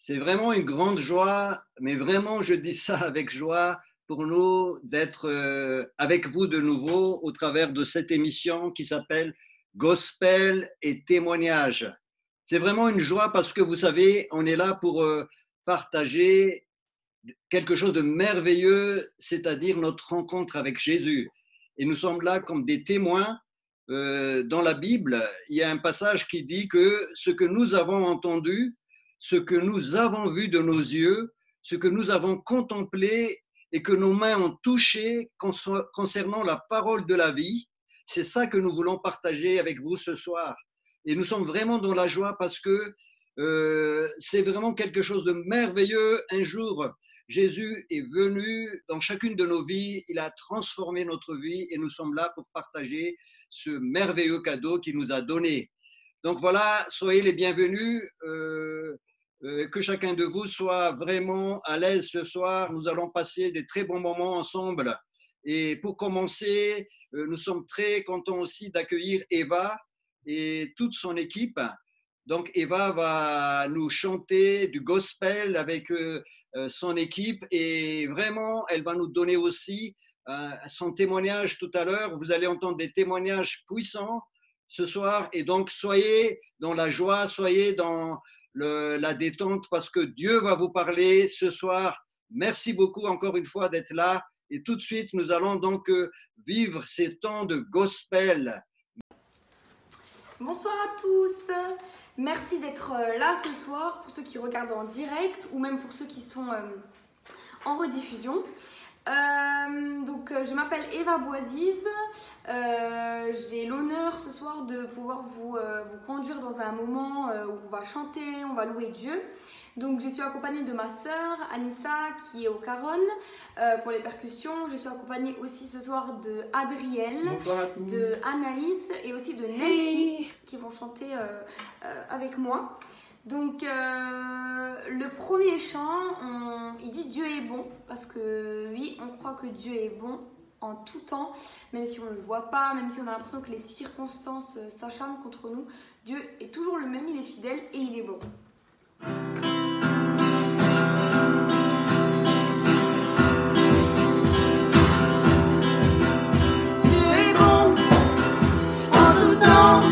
C'est vraiment une grande joie, mais vraiment, je dis ça avec joie pour nous d'être avec vous de nouveau au travers de cette émission qui s'appelle Gospel et témoignages. C'est vraiment une joie parce que vous savez, on est là pour partager quelque chose de merveilleux, c'est-à-dire notre rencontre avec Jésus. Et nous sommes là comme des témoins. Dans la Bible, il y a un passage qui dit que ce que nous avons entendu, ce que nous avons vu de nos yeux, ce que nous avons contemplé et que nos mains ont touché concernant la parole de la vie, c'est ça que nous voulons partager avec vous ce soir. Et nous sommes vraiment dans la joie parce que c'est vraiment quelque chose de merveilleux. Un jour, Jésus est venu dans chacune de nos vies, il a transformé notre vie et nous sommes là pour partager ce merveilleux cadeau qu'il nous a donné. Donc voilà, soyez les bienvenus, que chacun de vous soit vraiment à l'aise ce soir. Nous allons passer des très bons moments ensemble. Et pour commencer, nous sommes très contents aussi d'accueillir Eva et toute son équipe. Donc Eva va nous chanter du gospel avec son équipe et vraiment, elle va nous donner aussi son témoignage tout à l'heure. Vous allez entendre des témoignages puissants ce soir et donc soyez dans la joie, soyez dans la détente parce que Dieu va vous parler ce soir. Merci beaucoup encore une fois d'être là et tout de suite, nous allons donc vivre ces temps de gospel. Bonsoir à tous, merci d'être là ce soir pour ceux qui regardent en direct ou même pour ceux qui sont en rediffusion. Je m'appelle Eva Boisiz, j'ai l'honneur ce soir de pouvoir vous conduire dans un moment où on va chanter, on va louer Dieu. Donc je suis accompagnée de ma sœur Anissa qui est au caron pour les percussions. Je suis accompagnée aussi ce soir de Adriel, de Anaïs et aussi de Nelly qui vont chanter avec moi. Donc le premier chant, il dit Dieu est bon parce que oui, on croit que Dieu est bon en tout temps, même si on ne le voit pas, même si on a l'impression que les circonstances s'acharnent contre nous. Dieu est toujours le même, il est fidèle et il est bon. Dieu est bon en tout temps.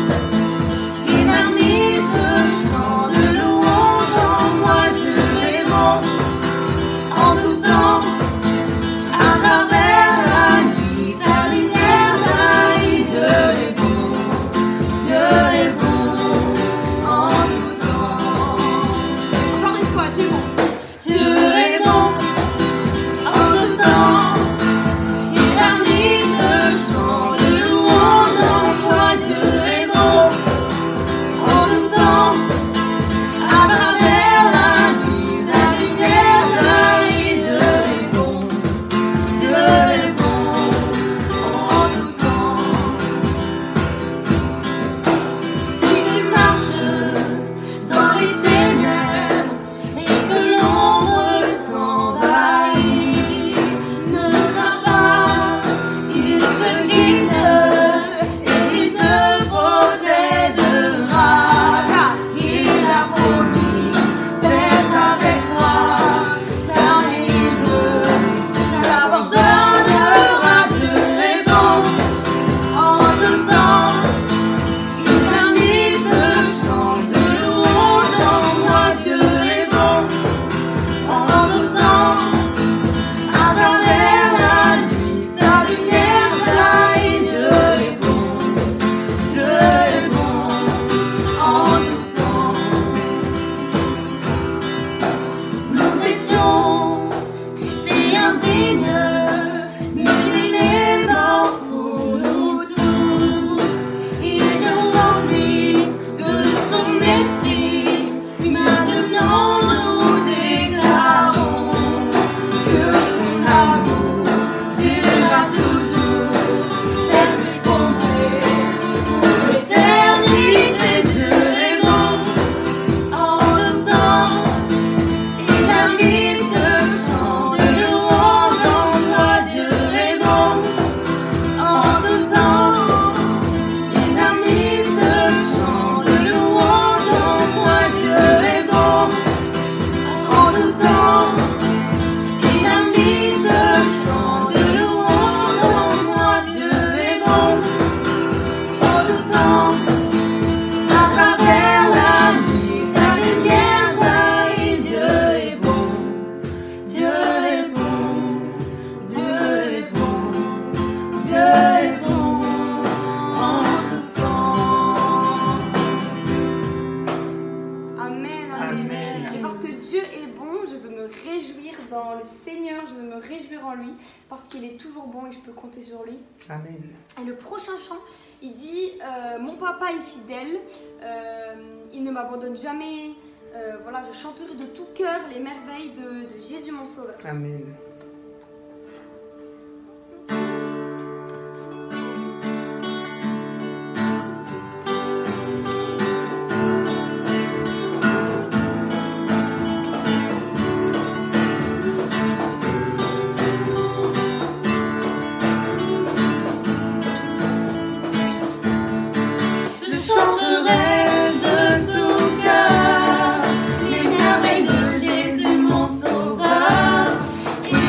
réjouir dans le Seigneur, je veux me réjouir en lui, parce qu'il est toujours bon et je peux compter sur lui. Amen. Et le prochain chant, il dit mon papa est fidèle, il ne m'abandonne jamais. Voilà, je chanterai de tout cœur les merveilles de Jésus mon Sauveur. Amen. Et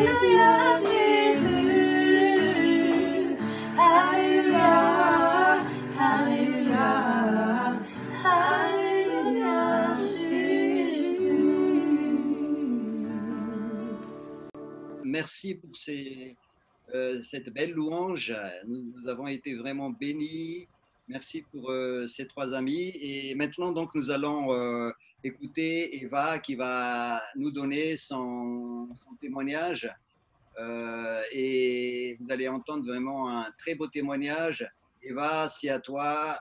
Alléluia, Jésus. Alléluia, Alléluia, Alléluia, Jésus. Merci pour cette belle louange. Nous avons été vraiment bénis. Merci pour ces trois amis. Et maintenant, donc, nous allons écouter Eva qui va nous donner son témoignage. Et vous allez entendre vraiment un très beau témoignage. Eva, c'est à toi.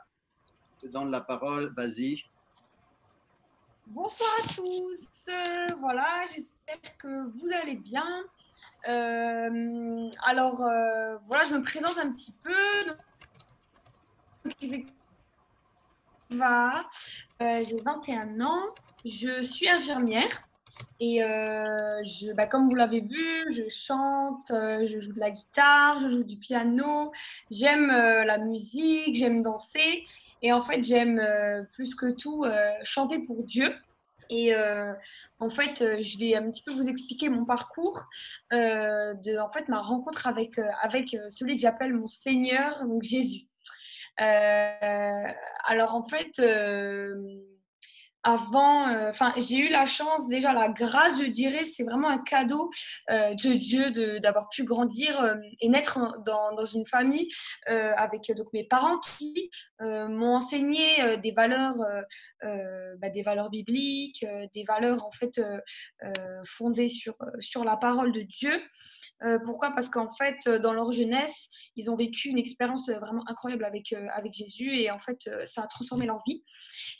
Je te donne la parole. Vas-y. Bonsoir à tous. Voilà, j'espère que vous allez bien. Alors, voilà, je me présente un petit peu. Donc, Eva, j'ai 21 ans. Je suis infirmière. Et comme vous l'avez vu, je chante, je joue de la guitare, je joue du piano, j'aime la musique, j'aime danser. Et en fait, j'aime plus que tout chanter pour Dieu. Et en fait, je vais un petit peu vous expliquer mon parcours de en fait, ma rencontre avec celui que j'appelle mon Seigneur, donc Jésus. Alors en fait, avant, j'ai eu la chance, déjà la grâce, je dirais, c'est vraiment un cadeau de Dieu d'avoir pu grandir et naître dans une famille avec donc mes parents qui m'ont enseigné des valeurs bibliques, des valeurs en fait fondées sur la parole de Dieu. Pourquoi? Parce qu'en fait, dans leur jeunesse, ils ont vécu une expérience vraiment incroyable avec Jésus et en fait, ça a transformé leur vie.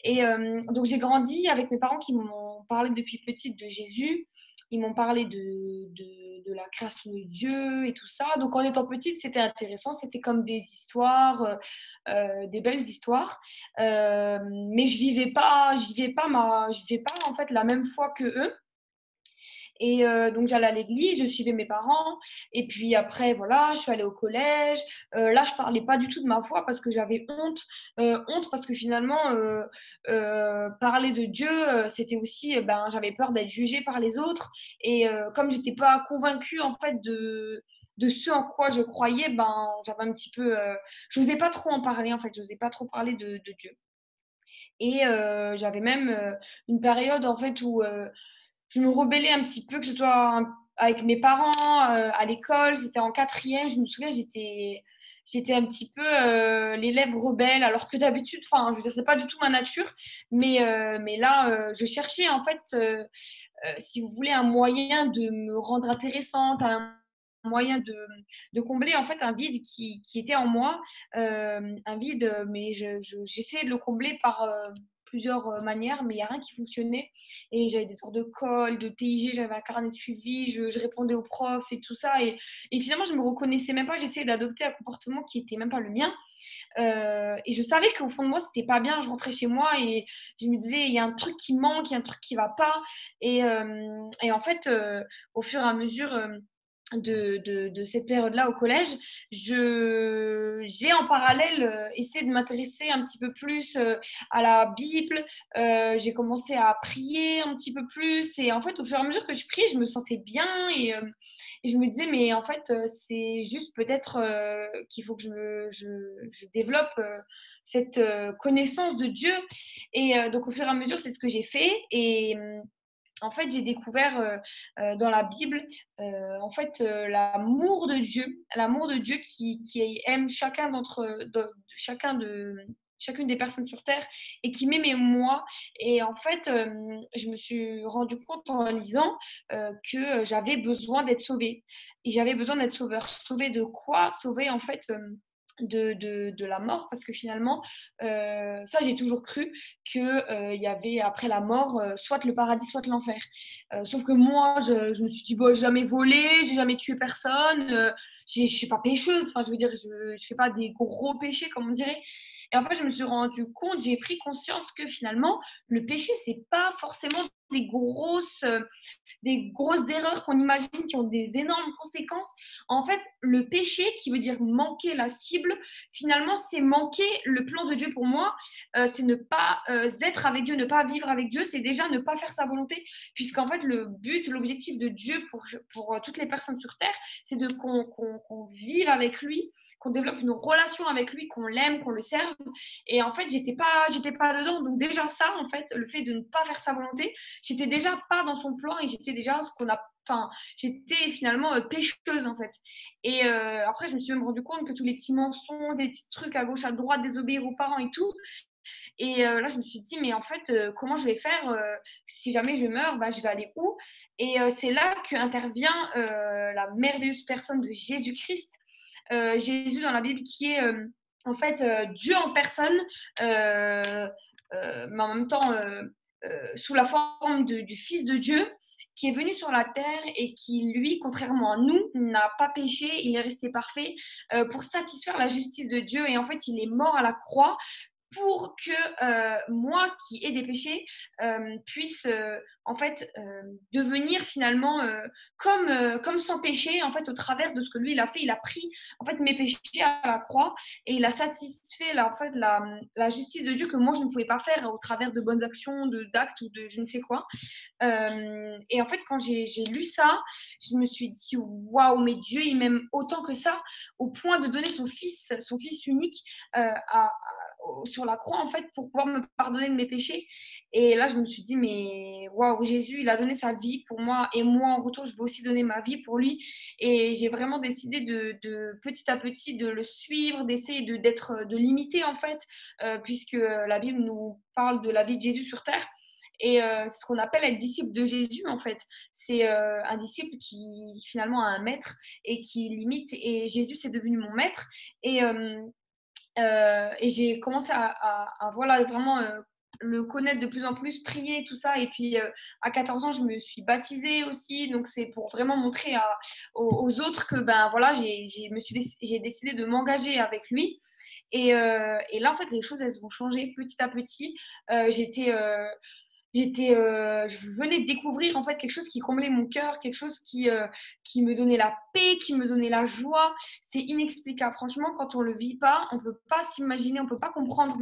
Et donc, j'ai grandi avec mes parents qui m'ont parlé depuis petite de Jésus. Ils m'ont parlé de la création de Dieu et tout ça. Donc, en étant petite, c'était intéressant. C'était comme des histoires, des belles histoires. Mais je vivais pas en fait la même foi que eux. Et donc, j'allais à l'église, je suivais mes parents. Et puis après, voilà, je suis allée au collège. Là, je parlais pas du tout de ma foi parce que j'avais honte. Honte parce que finalement, parler de Dieu, c'était aussi, j'avais peur d'être jugée par les autres. Et comme j'étais pas convaincue, en fait, de ce en quoi je croyais, j'avais un petit peu... j'osais pas trop en parler, en fait. J'osais pas trop parler de Dieu. Et j'avais même une période, en fait, où je me rebellais un petit peu, que ce soit avec mes parents, à l'école, c'était en quatrième, je me souviens, j'étais un petit peu l'élève rebelle, alors que d'habitude, enfin, je veux dire, c'est pas du tout ma nature, mais là, je cherchais en fait, si vous voulez, un moyen de me rendre intéressante, un moyen de combler en fait un vide qui était en moi, un vide, mais j'essayais de le combler par plusieurs manières, mais il n'y a rien qui fonctionnait. Et j'avais des sortes de colle, de TIG, j'avais un carnet de suivi, je répondais aux profs et tout ça. Et finalement, je ne me reconnaissais même pas. J'essayais d'adopter un comportement qui n'était même pas le mien. Et je savais qu'au fond de moi, c'était pas bien. Je rentrais chez moi et je me disais, il y a un truc qui manque, il y a un truc qui va pas. Et en fait, au fur et à mesure de cette période-là au collège, j'ai en parallèle essayé de m'intéresser un petit peu plus à la Bible. J'ai commencé à prier un petit peu plus. Et en fait, au fur et à mesure que je priais, je me sentais bien. Et je me disais, mais en fait, c'est juste peut-être qu'il faut que je développe cette connaissance de Dieu. Et donc, au fur et à mesure, c'est ce que j'ai fait. Et en fait, j'ai découvert dans la Bible, en fait, l'amour de Dieu qui aime chacune des personnes sur terre et qui m'aimait moi. Et en fait, je me suis rendu compte en lisant que j'avais besoin d'être sauvée. Et j'avais besoin d'être sauveur. Sauvée de quoi? Sauvée en fait. De la mort parce que finalement ça j'ai toujours cru que il y avait après la mort soit le paradis soit l'enfer, sauf que moi je me suis dit bon, j'ai jamais volé, j'ai jamais tué personne, je suis pas pécheuse, enfin je veux dire je fais pas des gros péchés comme on dirait. Et en fait je me suis rendu compte, j'ai pris conscience que finalement le péché c'est pas forcément des des grosses erreurs qu'on imagine qui ont des énormes conséquences. En fait, le péché, qui veut dire manquer la cible, finalement, c'est manquer le plan de Dieu pour moi. C'est ne pas être avec Dieu, ne pas vivre avec Dieu, c'est déjà ne pas faire sa volonté, puisqu'en fait, le but, l'objectif de Dieu pour toutes les personnes sur Terre, c'est qu'on vive avec lui, qu'on développe une relation avec lui, qu'on l'aime, qu'on le serve. Et en fait, j'étais pas dedans. Donc déjà ça, en fait, le fait de ne pas faire sa volonté, j'étais déjà pas dans son plan et j'étais déjà enfin, j'étais finalement pécheuse en fait. Et après, je me suis même rendu compte que tous les petits mensonges, des petits trucs à gauche, à droite, désobéir aux parents et tout. Et là, je me suis dit, mais en fait, comment je vais faire si jamais je meurs, bah, je vais aller où? Et c'est là qu'intervient la merveilleuse personne de Jésus-Christ. Jésus dans la Bible qui est en fait Dieu en personne, mais en même temps sous la forme du Fils de Dieu qui est venu sur la terre et qui, lui, contrairement à nous, n'a pas péché, il est resté parfait pour satisfaire la justice de Dieu. Et en fait, il est mort à la croix pour que moi qui ai des péchés puisse en fait devenir finalement comme sans péché en fait au travers de ce que lui il a fait. Il a pris en fait mes péchés à la croix et il a satisfait en fait la justice de Dieu que moi je ne pouvais pas faire au travers de bonnes actions, d'actes ou de je ne sais quoi. Et en fait quand j'ai lu ça, je me suis dit waouh, mais Dieu il m'aime autant que ça au point de donner son fils unique sur la croix en fait pour pouvoir me pardonner de mes péchés. Et là je me suis dit mais waouh, Jésus il a donné sa vie pour moi et moi en retour je veux aussi donner ma vie pour lui. Et j'ai vraiment décidé de petit à petit de le suivre, d'essayer de l'imiter en fait puisque la Bible nous parle de la vie de Jésus sur terre. Et c'est ce qu'on appelle être disciple de Jésus en fait. C'est un disciple qui finalement a un maître et qui l'imite. Et Jésus c'est devenu mon maître. Et j'ai commencé voilà, vraiment le connaître de plus en plus, prier, tout ça. Et puis à 14 ans, je me suis baptisée aussi. Donc c'est pour vraiment montrer aux autres que ben voilà, j'ai décidé de m'engager avec lui. Et là, en fait, les choses, elles vont changer petit à petit. Je venais de découvrir en fait quelque chose qui comblait mon cœur, quelque chose qui me donnait la paix, qui me donnait la joie. C'est inexplicable. Franchement, quand on le vit pas, on peut pas s'imaginer, on peut pas comprendre.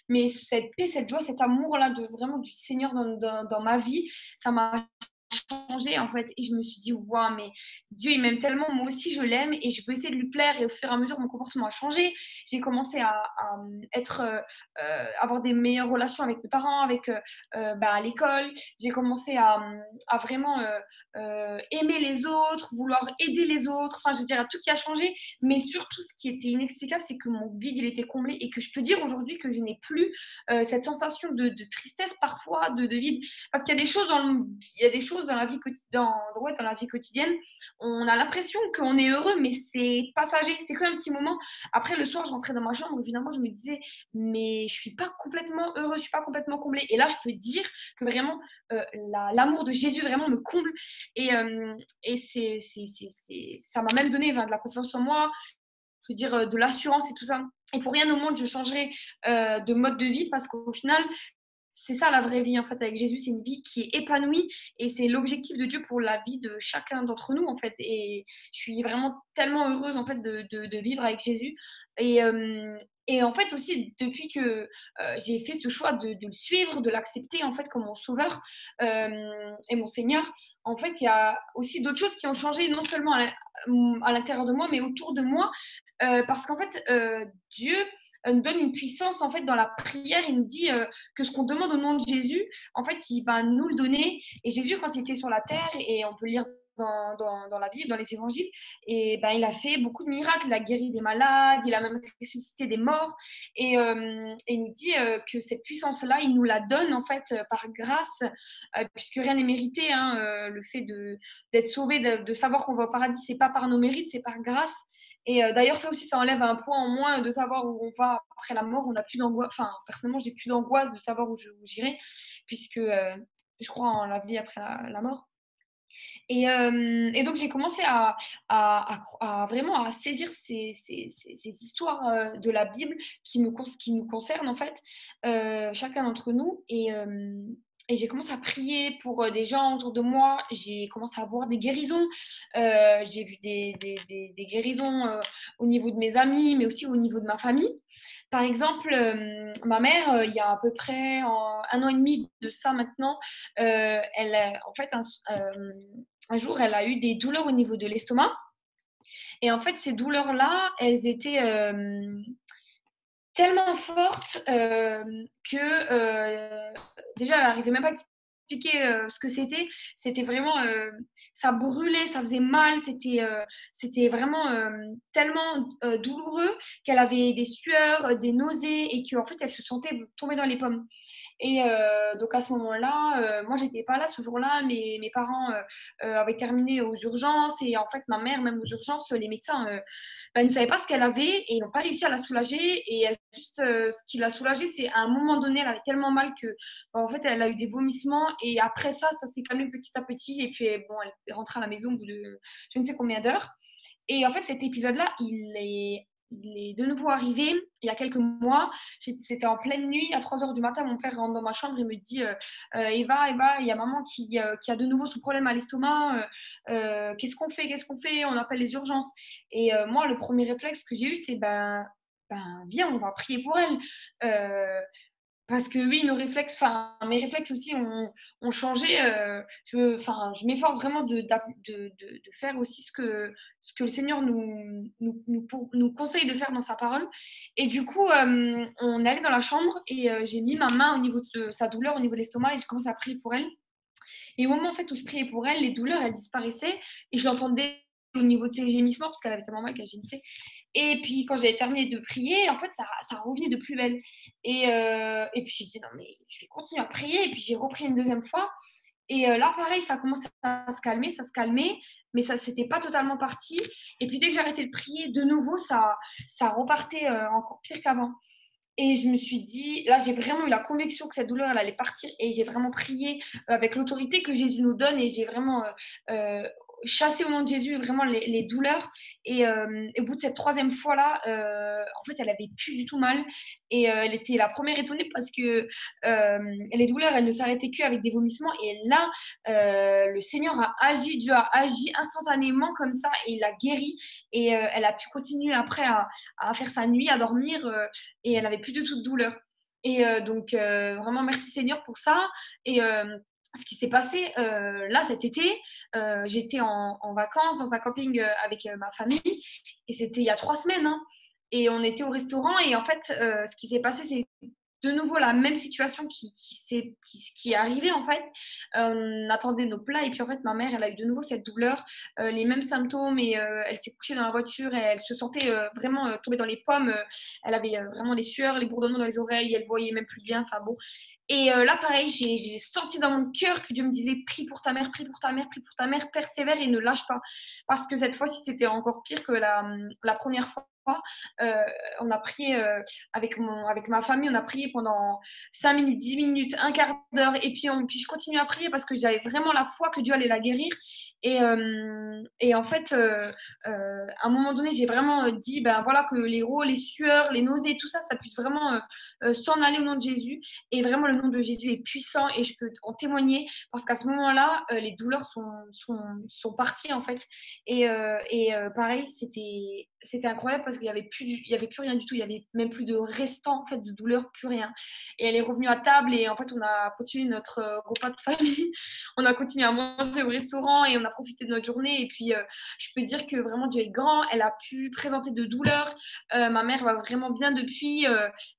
Mais cette paix, cette joie, cet amour-là de vraiment du Seigneur dans ma vie, ça m'a changé en fait. Et je me suis dit waouh, mais Dieu il m'aime tellement, moi aussi je l'aime et je veux essayer de lui plaire. Et au fur et à mesure mon comportement a changé. J'ai commencé à être avoir des meilleures relations avec mes parents, avec à l'école. J'ai commencé à vraiment aimer les autres, vouloir aider les autres. Enfin, je veux dire, tout qui a changé. Mais surtout, ce qui était inexplicable, c'est que mon vide, il était comblé et que je peux dire aujourd'hui que je n'ai plus cette sensation de tristesse parfois, de vide. Parce qu'il y a des choses il y a des choses dans la vie dans la vie quotidienne. On a l'impression qu'on est heureux, mais c'est passager. C'est que un petit moment. Après, le soir, je rentrais dans ma chambre et finalement, je me disais, mais je suis pas complètement heureuse, je suis pas complètement comblée. Et là, je peux dire que vraiment, l'amour de Jésus vraiment me comble. Et ça m'a même donné de la confiance en moi, je veux dire, de l'assurance et tout ça. Et pour rien au monde, je changerai de mode de vie parce qu'au final, c'est ça la vraie vie en fait avec Jésus, c'est une vie qui est épanouie et c'est l'objectif de Dieu pour la vie de chacun d'entre nous en fait. Et je suis vraiment tellement heureuse en fait de vivre avec Jésus. Et, euh, et en fait aussi depuis que j'ai fait ce choix de le suivre, de l'accepter en fait comme mon sauveur et mon Seigneur, en fait il y a aussi d'autres choses qui ont changé non seulement à l'intérieur de moi mais autour de moi parce qu'en fait Dieu nous donne une puissance en fait dans la prière. Il nous dit que ce qu'on demande au nom de Jésus, en fait, il va nous le donner. Et Jésus, quand il était sur la terre, et on peut lire dans la Bible, dans les évangiles, et ben, il a fait beaucoup de miracles. Il a guéri des malades, il a même ressuscité des morts. Et il nous dit que cette puissance-là, il nous la donne en fait par grâce, puisque rien n'est mérité. Hein, le fait d'être sauvé, de savoir qu'on va au paradis, c'est pas par nos mérites, c'est par grâce. Et d'ailleurs, ça aussi, ça enlève un point en moins de savoir où on va après la mort. On n'a plus d'angoisse. Enfin, personnellement, j'ai plus d'angoisse de savoir où j'irai, puisque je crois en la vie après la mort. Et donc, j'ai commencé à vraiment à saisir ces histoires de la Bible qui nous concernent, en fait, chacun d'entre nous. et j'ai commencé à prier pour des gens autour de moi. J'ai commencé à voir des guérisons. J'ai vu des guérisons au niveau de mes amis, mais aussi au niveau de ma famille. Par exemple, ma mère, il y a à peu près 1 an et demi de ça maintenant, en fait, un jour, elle a eu des douleurs au niveau de l'estomac. Et en fait, ces douleurs-là, elles étaient tellement forte que déjà, elle n'arrivait même pas à expliquer ce que c'était. C'était vraiment, ça brûlait, ça faisait mal, c'était vraiment tellement douloureux qu'elle avait des sueurs, des nausées et qu'en fait, elle se sentait tomber dans les pommes. Et donc à ce moment-là, moi j'étais pas là ce jour-là, mais mes parents avaient terminé aux urgences et en fait ma mère, même aux urgences, les médecins ne savaient pas ce qu'elle avait et ils n'ont pas réussi à la soulager. Et elle, juste ce qui l'a soulagée, c'est à un moment donné, elle avait tellement mal que en fait elle a eu des vomissements et après ça s'est calmé petit à petit et puis bon, elle est rentrée à la maison au bout de je ne sais combien d'heures. Et en fait, cet épisode-là, il est de nouveau arrivé il y a quelques mois. C'était en pleine nuit, à 3 heures du matin. Mon père rentre dans ma chambre et me dit Eva, il y a maman qui a de nouveau ce problème à l'estomac. Qu'est-ce qu'on fait? Qu'est-ce qu'on fait? On appelle les urgences. Et moi, le premier réflexe que j'ai eu, c'est viens, on va prier pour elle. Parce que oui, mes réflexes aussi ont changé. Je m'efforce vraiment de faire aussi ce que le Seigneur nous conseille de faire dans sa parole. Et du coup, on est allé dans la chambre et j'ai mis ma main au niveau de sa douleur, au niveau de l'estomac, et je commence à prier pour elle. Et au moment en fait, où je priais pour elle, les douleurs, elles disparaissaient et je l'entendais au niveau de ses gémissements parce qu'elle avait tellement mal qu'elle gémissait. Et puis quand j'avais terminé de prier, en fait, ça revenait de plus belle. Et puis j'ai dit non mais je vais continuer à prier. Et puis j'ai repris une deuxième fois. Et là, pareil, ça commençait à se calmer, mais ça c'était pas totalement parti. Et puis dès que j'arrêtais de prier, de nouveau, ça repartait encore pire qu'avant. Et je me suis dit, là, j'ai vraiment eu la conviction que cette douleur, elle allait partir. Et j'ai vraiment prié avec l'autorité que Jésus nous donne. Et j'ai vraiment chassé au nom de Jésus vraiment les douleurs. Et au bout de cette troisième fois-là, en fait, elle avait plus du tout mal. Et elle était la première étonnée parce que les douleurs, elles ne s'arrêtaient qu'avec des vomissements. Et là, le Seigneur a agi, Dieu a agi instantanément comme ça. Et il a guéri. Et elle a pu continuer après à faire sa nuit, à dormir. Et elle avait plus du tout de douleur. Et donc, vraiment, merci Seigneur pour ça. Et ce qui s'est passé là cet été, j'étais en vacances dans un camping avec ma famille et c'était il y a 3 semaines. Hein. Et on était au restaurant et en fait, ce qui s'est passé, c'est de nouveau la même situation qui est arrivée en fait. On attendait nos plats et puis en fait ma mère elle a eu de nouveau cette douleur, les mêmes symptômes et elle s'est couchée dans la voiture et elle se sentait vraiment tomber dans les pommes. Elle avait vraiment les sueurs, les bourdonnements dans les oreilles, elle voyait même plus bien. Enfin bon. Et là, pareil, j'ai senti dans mon cœur que Dieu me disait prie pour ta mère, prie pour ta mère, prie pour ta mère, persévère et ne lâche pas. Parce que cette fois-ci, c'était encore pire que la première fois. Euh, on a prié avec ma famille, on a prié pendant 5 minutes, 10 minutes, un quart d'heure. Et puis je continue à prier parce que j'avais vraiment la foi que Dieu allait la guérir. Et en fait, à un moment donné, j'ai vraiment dit ben voilà que les rôles, les sueurs, les nausées, tout ça, ça puisse vraiment s'en aller au nom de Jésus. Et vraiment, le nom de Jésus est puissant et je peux en témoigner parce qu'à ce moment-là, les douleurs sont parties en fait. Et pareil, c'était incroyable parce qu'il y avait plus rien du tout. Il y avait même plus de restant en fait de douleur, plus rien. Et elle est revenue à table et en fait, on a continué notre repas de famille. On a continué à manger au restaurant et on a profité de notre journée. Et puis, je peux dire que vraiment Dieu est grand. Elle a pu présenter de douleurs. Ma mère va vraiment bien depuis.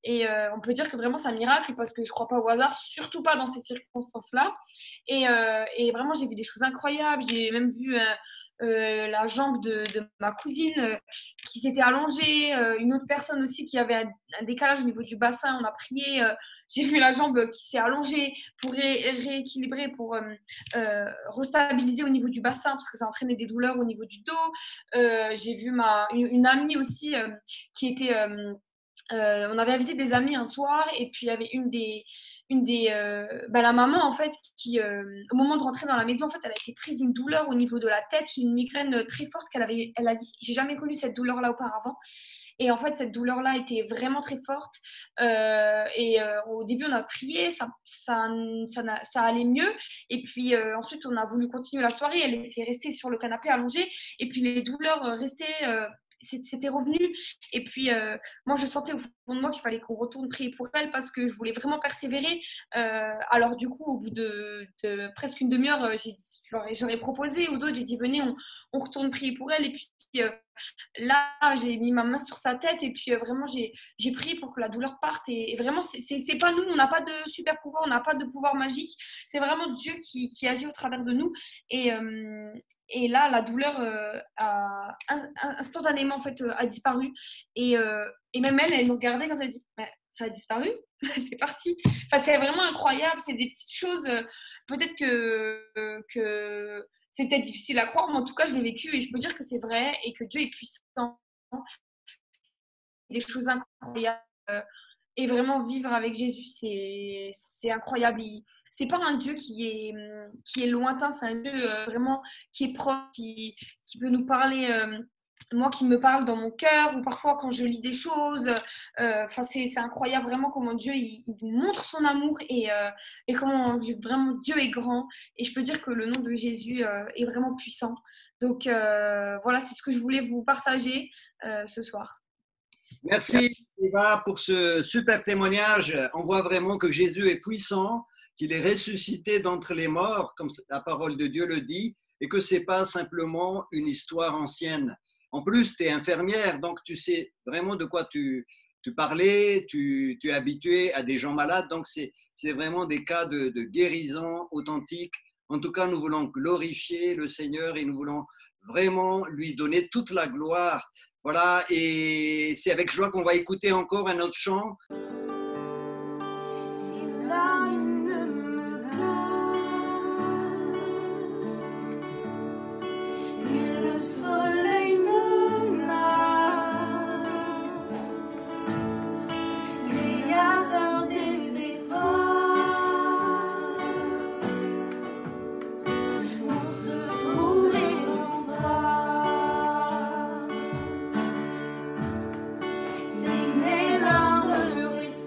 Et on peut dire que vraiment c'est un miracle parce que je ne crois pas au hasard, surtout pas dans ces circonstances-là. Et vraiment, j'ai vu des choses incroyables. J'ai même vu la jambe de ma cousine qui s'était allongée, une autre personne aussi qui avait un décalage au niveau du bassin. On a prié. J'ai vu la jambe qui s'est allongée pour rééquilibrer, pour restabiliser au niveau du bassin parce que ça entraînait des douleurs au niveau du dos. J'ai vu une amie aussi qui était on avait invité des amis un soir et puis il y avait la maman en fait qui au moment de rentrer dans la maison en fait elle a été prise d'une douleur au niveau de la tête, une migraine très forte elle a dit j'ai jamais connu cette douleur là auparavant Et en fait, cette douleur-là était vraiment très forte. Au début, on a prié, ça allait mieux. Et puis ensuite, on a voulu continuer la soirée. Elle était restée sur le canapé allongée. Et puis les douleurs restaient. C'était revenu. Et puis, moi, je sentais au fond de moi qu'il fallait qu'on retourne prier pour elle parce que je voulais vraiment persévérer. Alors, du coup, au bout de presque une demi-heure, j'aurais proposé aux autres, j'ai dit, venez, on retourne prier pour elle. Et puis, là, j'ai mis ma main sur sa tête et puis vraiment, j'ai prié pour que la douleur parte. Et vraiment, c'est pas nous, on n'a pas de super pouvoir, on n'a pas de pouvoir magique. C'est vraiment Dieu qui agit au travers de nous. Et, euh, et là, la douleur instantanément en fait, a disparu. Et même elle nous regardait quand elle a dit mais ça a disparu, c'est parti. Enfin, c'est vraiment incroyable, c'est des petites choses. Peut-être que c'est peut-être difficile à croire, mais en tout cas, je l'ai vécu et je peux dire que c'est vrai et que Dieu est puissant. Des choses incroyables. Et vraiment, vivre avec Jésus, c'est incroyable. C'est pas un Dieu qui est lointain, c'est un Dieu vraiment qui est proche, qui peut nous parler. Moi qui me parle dans mon cœur ou parfois quand je lis des choses. C'est incroyable vraiment comment Dieu il nous montre son amour et comment vraiment Dieu est grand. Et je peux dire que le nom de Jésus est vraiment puissant. Donc voilà, c'est ce que je voulais vous partager ce soir. Merci Eva pour ce super témoignage. On voit vraiment que Jésus est puissant, qu'il est ressuscité d'entre les morts, comme la parole de Dieu le dit, et que ce n'est pas simplement une histoire ancienne. En plus, tu es infirmière, donc tu sais vraiment de quoi tu parlais, tu es habitué à des gens malades, donc c'est vraiment des cas de guérison authentique. En tout cas, nous voulons glorifier le Seigneur et nous voulons vraiment lui donner toute la gloire. Voilà, et c'est avec joie qu'on va écouter encore un autre chant. Si la lune me glace et le soleil menace, créateur des étoiles, mon secours est en toi. C'est mes larmes ruisselent.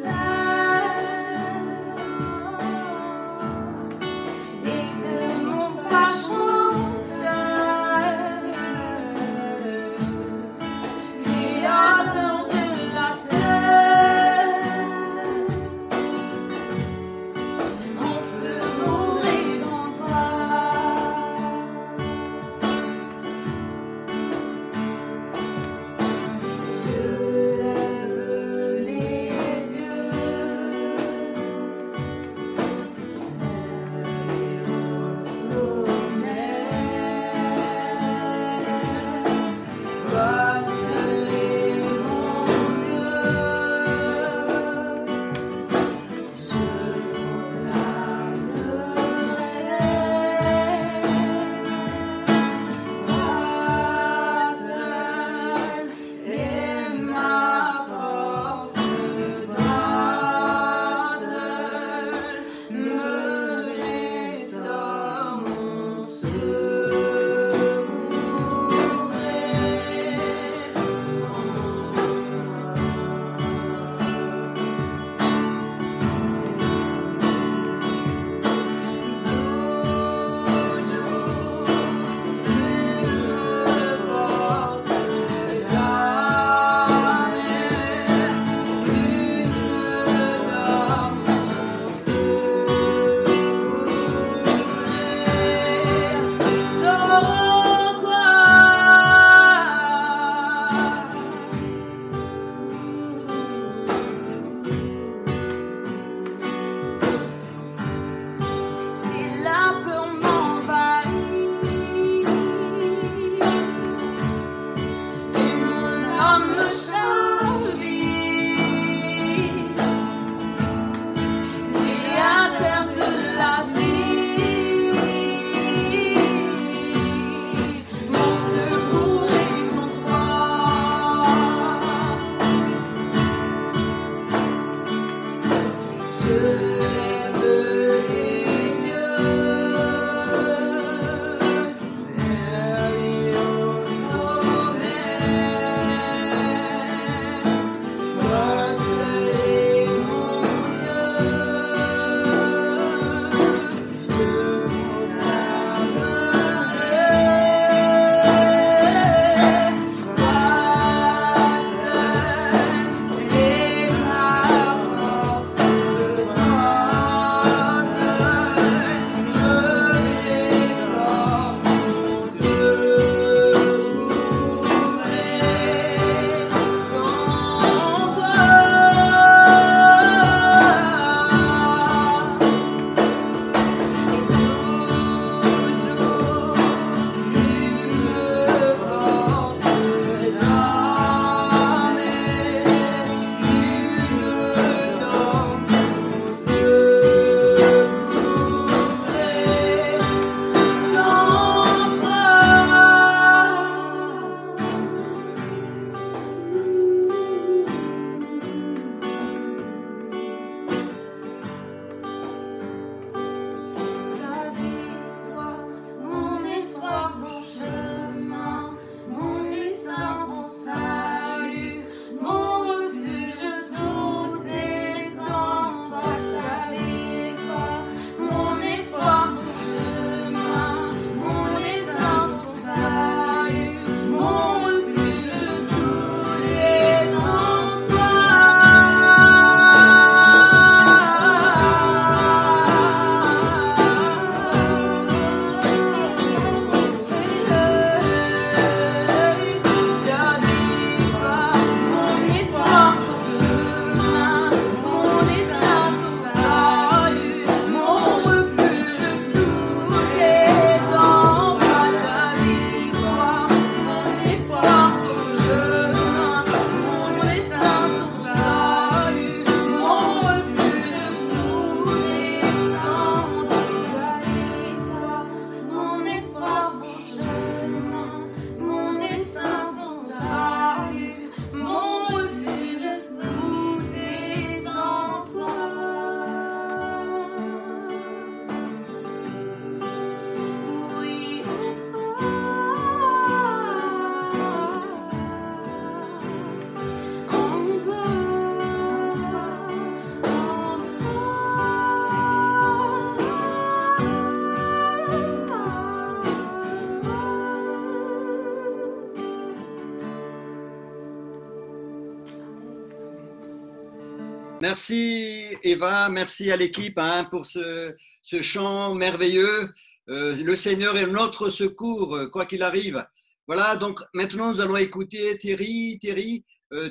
Merci Eva, merci à l'équipe hein, pour ce chant merveilleux. Le Seigneur est notre secours, quoi qu'il arrive. Voilà, donc maintenant nous allons écouter Thierry. Thierry,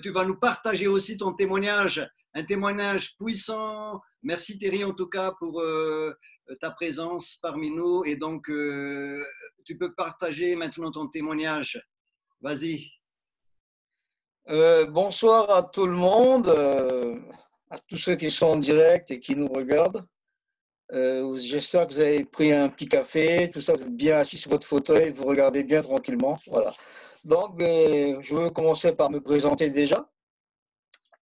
tu vas nous partager aussi ton témoignage, un témoignage puissant. Merci Thierry en tout cas pour ta présence parmi nous. Et donc, tu peux partager maintenant ton témoignage. Vas-y. Bonsoir à tout le monde, à tous ceux qui sont en direct et qui nous regardent. J'espère que vous avez pris un petit café, tout ça, vous êtes bien assis sur votre fauteuil, vous regardez bien tranquillement. Voilà. Donc, je veux commencer par me présenter déjà.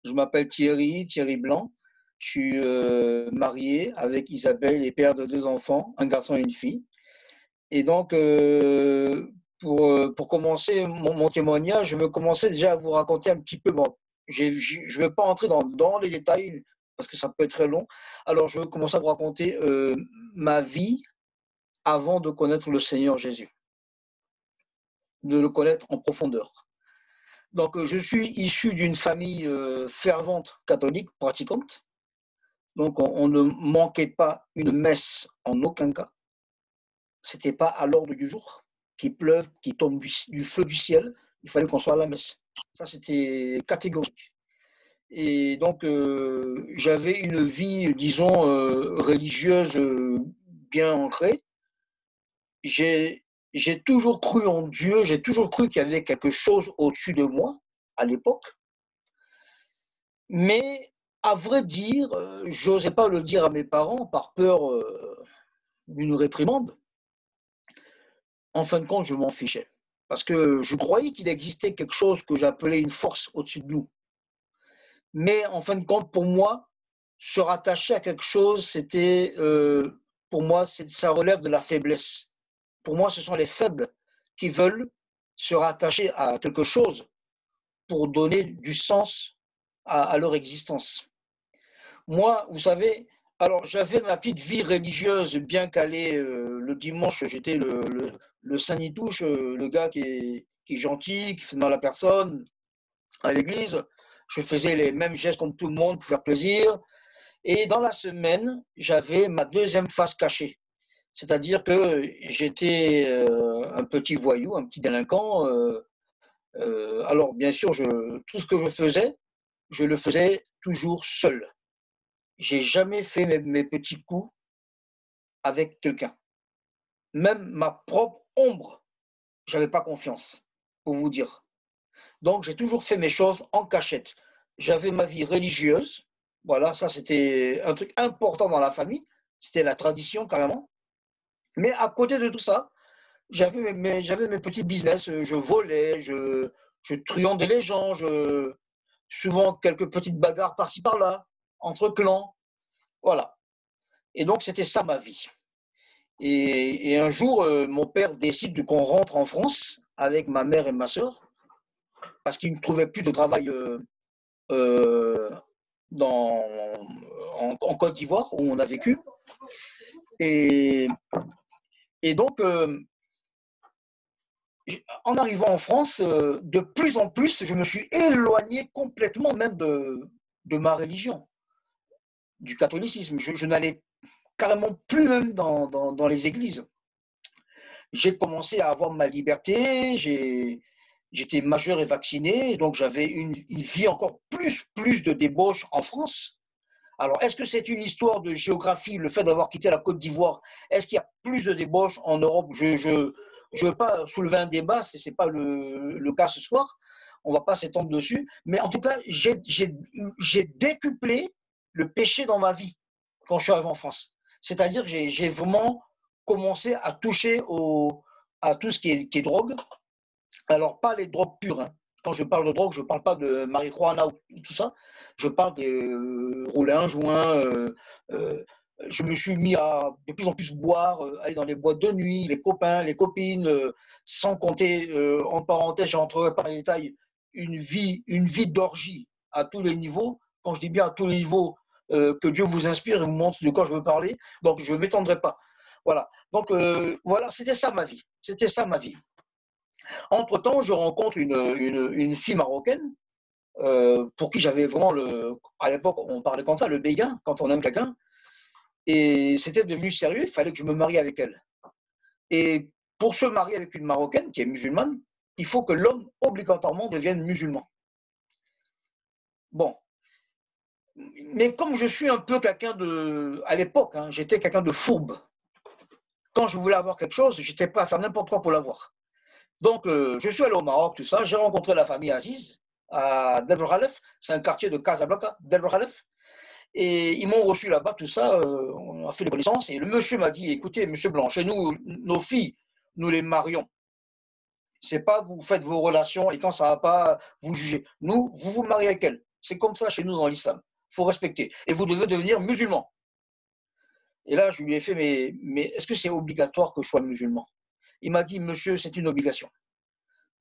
Je m'appelle Thierry Blanc. Je suis marié avec Isabelle et père de 2 enfants, un garçon et une fille. Et donc, pour commencer mon témoignage, je veux commencer déjà à vous raconter un petit peu. Bon, je ne vais pas entrer dans les détails parce que ça peut être très long. Alors, je veux commencer à vous raconter ma vie avant de connaître le Seigneur Jésus, de le connaître en profondeur. Donc, je suis issu d'une famille fervente catholique, pratiquante. Donc, on ne manquait pas une messe en aucun cas. C'était pas à l'ordre du jour. Qu'il pleuve, qu'il tombe du feu du ciel, il fallait qu'on soit à la messe. Ça, c'était catégorique. Et donc, j'avais une vie, disons, religieuse bien ancrée. J'ai toujours cru en Dieu, j'ai toujours cru qu'il y avait quelque chose au-dessus de moi, à l'époque. Mais, à vrai dire, j'osais pas le dire à mes parents par peur d'une réprimande. En fin de compte, je m'en fichais. Parce que je croyais qu'il existait quelque chose que j'appelais une force au-dessus de nous. Mais en fin de compte, pour moi, se rattacher à quelque chose, c'était, pour moi, ça relève de la faiblesse. Pour moi, ce sont les faibles qui veulent se rattacher à quelque chose pour donner du sens à leur existence. Moi, vous savez, alors j'avais ma petite vie religieuse bien calée. Le dimanche, j'étais le Saint-Nitouche, le gars qui est gentil, qui fait de mal à personne à l'église. Je faisais les mêmes gestes comme tout le monde pour faire plaisir. Et dans la semaine, j'avais ma deuxième face cachée. C'est-à-dire que j'étais un petit voyou, un petit délinquant. Alors, bien sûr, tout ce que je le faisais toujours seul. J'ai jamais fait mes petits coups avec quelqu'un. Même ma propre ombre, j'avais pas confiance, pour vous dire. Donc, j'ai toujours fait mes choses en cachette. J'avais ma vie religieuse. Voilà, ça, c'était un truc important dans la famille. C'était la tradition, carrément. Mais à côté de tout ça, j'avais mes petits business. Je volais, je truandais les gens, souvent quelques petites bagarres par-ci par-là, entre clans. Voilà. Et donc, c'était ça ma vie. Et un jour, mon père décide qu'on rentre en France avec ma mère et ma sœur parce qu'il ne trouvait plus de travail euh, en Côte d'Ivoire où on a vécu. Et, et donc, en arrivant en France, de plus en plus, je me suis éloigné complètement même de ma religion, du catholicisme. Je n'allais carrément plus même dans les églises. J'ai commencé à avoir ma liberté, j'étais majeur et vacciné, donc j'avais une vie encore plus de débauche en France. Alors, est-ce que c'est une histoire de géographie, le fait d'avoir quitté la Côte d'Ivoire? Est-ce qu'il y a plus de débauche en Europe? Je veux pas soulever un débat, ce n'est pas le cas ce soir, on ne va pas s'étendre dessus, mais en tout cas, j'ai décuplé le péché dans ma vie quand je suis arrivé en France. C'est-à-dire que j'ai vraiment commencé à toucher à tout ce qui est drogue. Alors, pas les drogues pures. Hein. Quand je parle de drogue, je ne parle pas de marijuana ou tout ça. Je parle de rouler un joint. Je me suis mis à de plus en plus boire, aller dans les boîtes de nuit, les copains, les copines, sans compter, en parenthèse, j'entrerai pas dans les détails, une vie d'orgie à tous les niveaux. Quand je dis bien à tous les niveaux, que Dieu vous inspire et vous montre de quoi je veux parler. Donc, je ne m'étendrai pas. Voilà. Donc, voilà, c'était ça ma vie. C'était ça ma vie. Entre-temps, je rencontre une fille marocaine pour qui j'avais vraiment à l'époque, on parlait comme ça, le béguin, quand on aime quelqu'un. Et c'était devenu sérieux, il fallait que je me marie avec elle. Et pour se marier avec une Marocaine qui est musulmane, il faut que l'homme obligatoirement devienne musulman. Bon. Mais comme je suis un peu quelqu'un de... À l'époque, hein, j'étais quelqu'un de fourbe. Quand je voulais avoir quelque chose, j'étais prêt à faire n'importe quoi pour l'avoir. Donc, je suis allé au Maroc, tout ça. J'ai rencontré la famille Aziz à Deir el-Khalef. C'est un quartier de Casablanca, Deir el-Khalef. Et ils m'ont reçu là-bas, tout ça. On a fait des connaissances. Et le monsieur m'a dit, écoutez, monsieur Blanc, chez nous, nos filles, nous les marions. C'est pas vous faites vos relations et quand ça va pas, vous jugez. Nous, vous vous mariez avec elles. C'est comme ça chez nous dans l'islam. Il faut respecter. Et vous devez devenir musulman. Et là, je lui ai fait, mais est-ce que c'est obligatoire que je sois musulman? Il m'a dit, monsieur, c'est une obligation.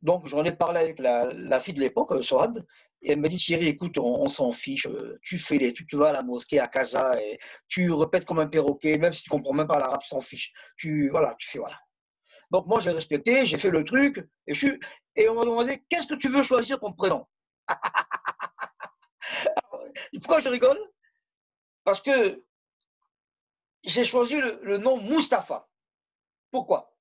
Donc, j'en ai parlé avec la fille de l'époque, Sohad, et elle m'a dit, chérie, écoute, on s'en fiche, tu fais tu vas à la mosquée à Casa et tu répètes comme un perroquet, même si tu comprends même pas l'arabe, tu t'en fiches. Voilà, tu fais, voilà. Donc, moi, j'ai respecté, j'ai fait le truc, et on m'a demandé, qu'est-ce que tu veux choisir comme prénom? Pourquoi je rigole? Parce que j'ai choisi le nom Mustapha. Pourquoi?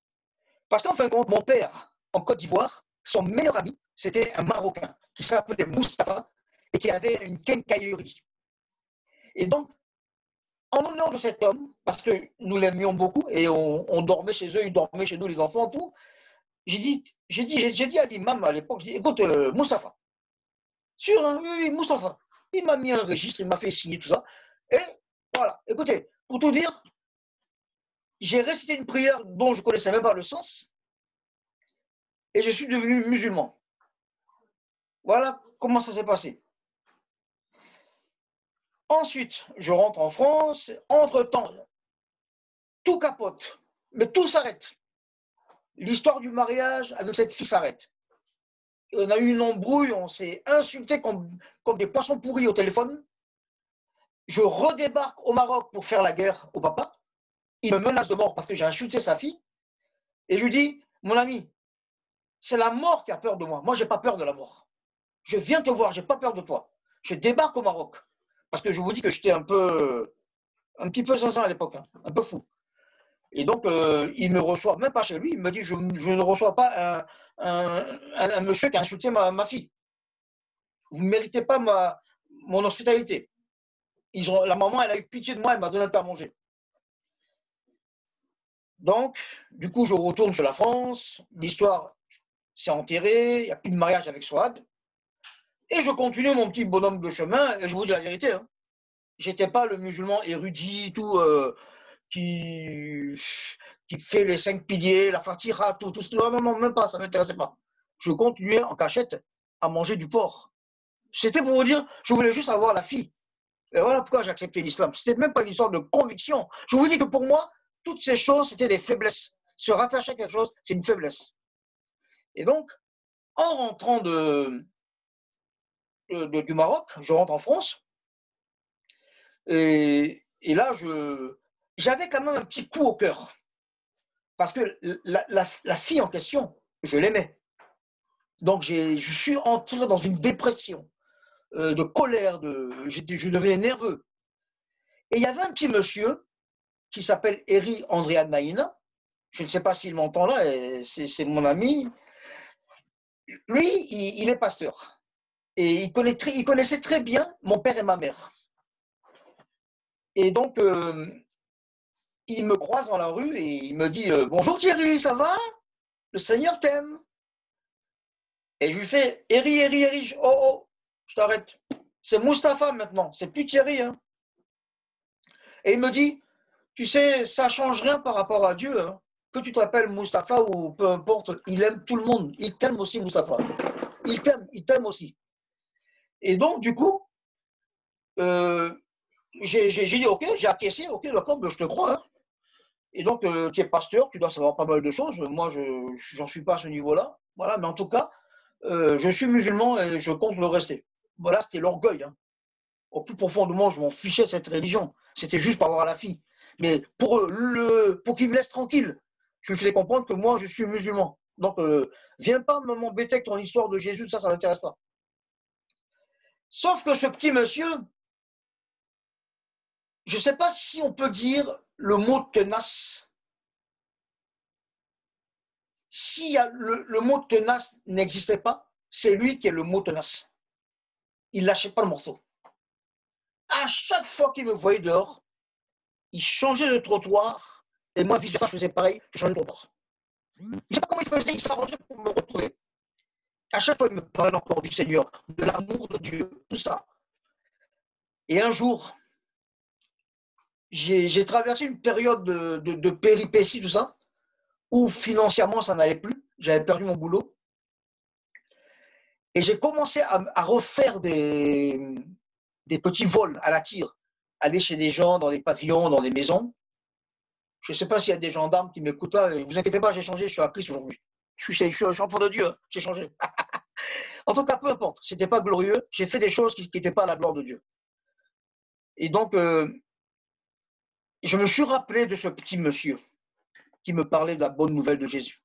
Parce qu'en fin de compte, mon père, en Côte d'Ivoire, son meilleur ami, c'était un Marocain qui s'appelait Mustapha et qui avait une quincaillerie. Et donc, en l'honneur de cet homme, parce que nous l'aimions beaucoup et on dormait chez eux, ils dormaient chez nous, les enfants, tout, j'ai dit à l'imam à l'époque, écoute, Mustapha, sûr, hein, oui, Mustapha. Il m'a mis un registre, il m'a fait signer tout ça. Et voilà, écoutez, pour tout dire, j'ai récité une prière dont je ne connaissais même pas le sens et je suis devenu musulman. Voilà comment ça s'est passé. Ensuite, je rentre en France. Entre-temps, tout capote, mais tout s'arrête. L'histoire du mariage avec cette fille s'arrête. On a eu une embrouille, on s'est insulté comme des poissons pourris au téléphone. Je redébarque au Maroc pour faire la guerre au papa. Il me menace de mort parce que j'ai insulté sa fille. Et je lui dis, mon ami, c'est la mort qui a peur de moi. Moi, je n'ai pas peur de la mort. Je viens te voir, je n'ai pas peur de toi. Je débarque au Maroc. Parce que je vous dis que j'étais un petit peu zinzin à l'époque, hein, un peu fou. Et donc, il me reçoit, même pas chez lui, il me dit, je ne reçois pas un monsieur qui a insulté ma fille. Vous ne méritez pas mon hospitalité. La maman, elle a eu pitié de moi, elle m'a donné un peu à manger. Donc, du coup, je retourne sur la France, l'histoire s'est enterrée, il n'y a plus de mariage avec Souad. Et je continue mon petit bonhomme de chemin, et je vous dis la vérité, hein, je n'étais pas le musulman érudit, tout, qui fait les 5 piliers, la Fatiha, tout ça. Non, même pas, ça ne m'intéressait pas. Je continuais en cachette à manger du porc. C'était pour vous dire, je voulais juste avoir la fille. Et voilà pourquoi j'ai accepté l'islam. Ce n'était même pas une histoire de conviction. Je vous dis que pour moi, toutes ces choses, c'était des faiblesses. Se rattacher à quelque chose, c'est une faiblesse. Et donc, en rentrant du Maroc, je rentre en France. Et là, j'avais quand même un petit coup au cœur. Parce que la fille en question, je l'aimais. Donc, je suis entré dans une dépression, de colère, je devenais nerveux. Et il y avait un petit monsieur qui s'appelle Eri Andrea Naïna. Je ne sais pas s'il m'entend là, c'est mon ami. Lui, il est pasteur. Et il connaissait très bien mon père et ma mère. Et donc, il me croise dans la rue et il me dit « Bonjour Thierry, ça va? Le Seigneur t'aime. » Et je lui fais « Eri, oh, je t'arrête. C'est Mustapha maintenant, c'est plus Thierry. Hein. » Et il me dit « Tu sais, ça ne change rien par rapport à Dieu. Hein. Que tu t'appelles Mustapha ou peu importe, il aime tout le monde. Il t'aime aussi, Mustapha. Il t'aime aussi. » Et donc, du coup, j'ai dit « Ok, j'ai acquiescé, ok, d'accord, je te crois. Hein. » Et donc, tu es pasteur, tu dois savoir pas mal de choses. Moi, je n'en suis pas à ce niveau-là. Voilà, mais en tout cas, je suis musulman et je compte le rester. Voilà, c'était l'orgueil. Hein. Au plus profond de moi, je m'en fichais de cette religion. C'était juste pour avoir la fille. Mais pour qu'il me laisse tranquille, je lui faisais comprendre que moi, je suis musulman. Donc, viens pas m'embêter avec ton histoire de Jésus, ça ne m'intéresse pas. Sauf que ce petit monsieur, je ne sais pas si on peut dire le mot tenace. Si le mot tenace n'existait pas, c'est lui qui est le mot tenace. Il ne lâchait pas le morceau. À chaque fois qu'il me voyait dehors, il changeait de trottoir, et moi, vice-versa, je faisais pareil, je changeais de trottoir. Je ne sais pas comment il faisait, il s'arrangeait pour me retrouver. À chaque fois, il me parlait encore du Seigneur, de l'amour de Dieu, tout ça. Et un jour, j'ai traversé une période de péripéties, tout ça, où financièrement, ça n'allait plus. J'avais perdu mon boulot. Et j'ai commencé à refaire des petits vols à la tire. Aller chez des gens, dans des pavillons, dans des maisons. Je ne sais pas s'il y a des gendarmes qui m'écoutent là. Ne vous inquiétez pas, j'ai changé, je suis à Christ aujourd'hui. Je suis enfant de Dieu, j'ai changé. En tout cas, peu importe, ce n'était pas glorieux. J'ai fait des choses qui n'étaient pas à la gloire de Dieu. Et donc, je me suis rappelé de ce petit monsieur qui me parlait de la bonne nouvelle de Jésus.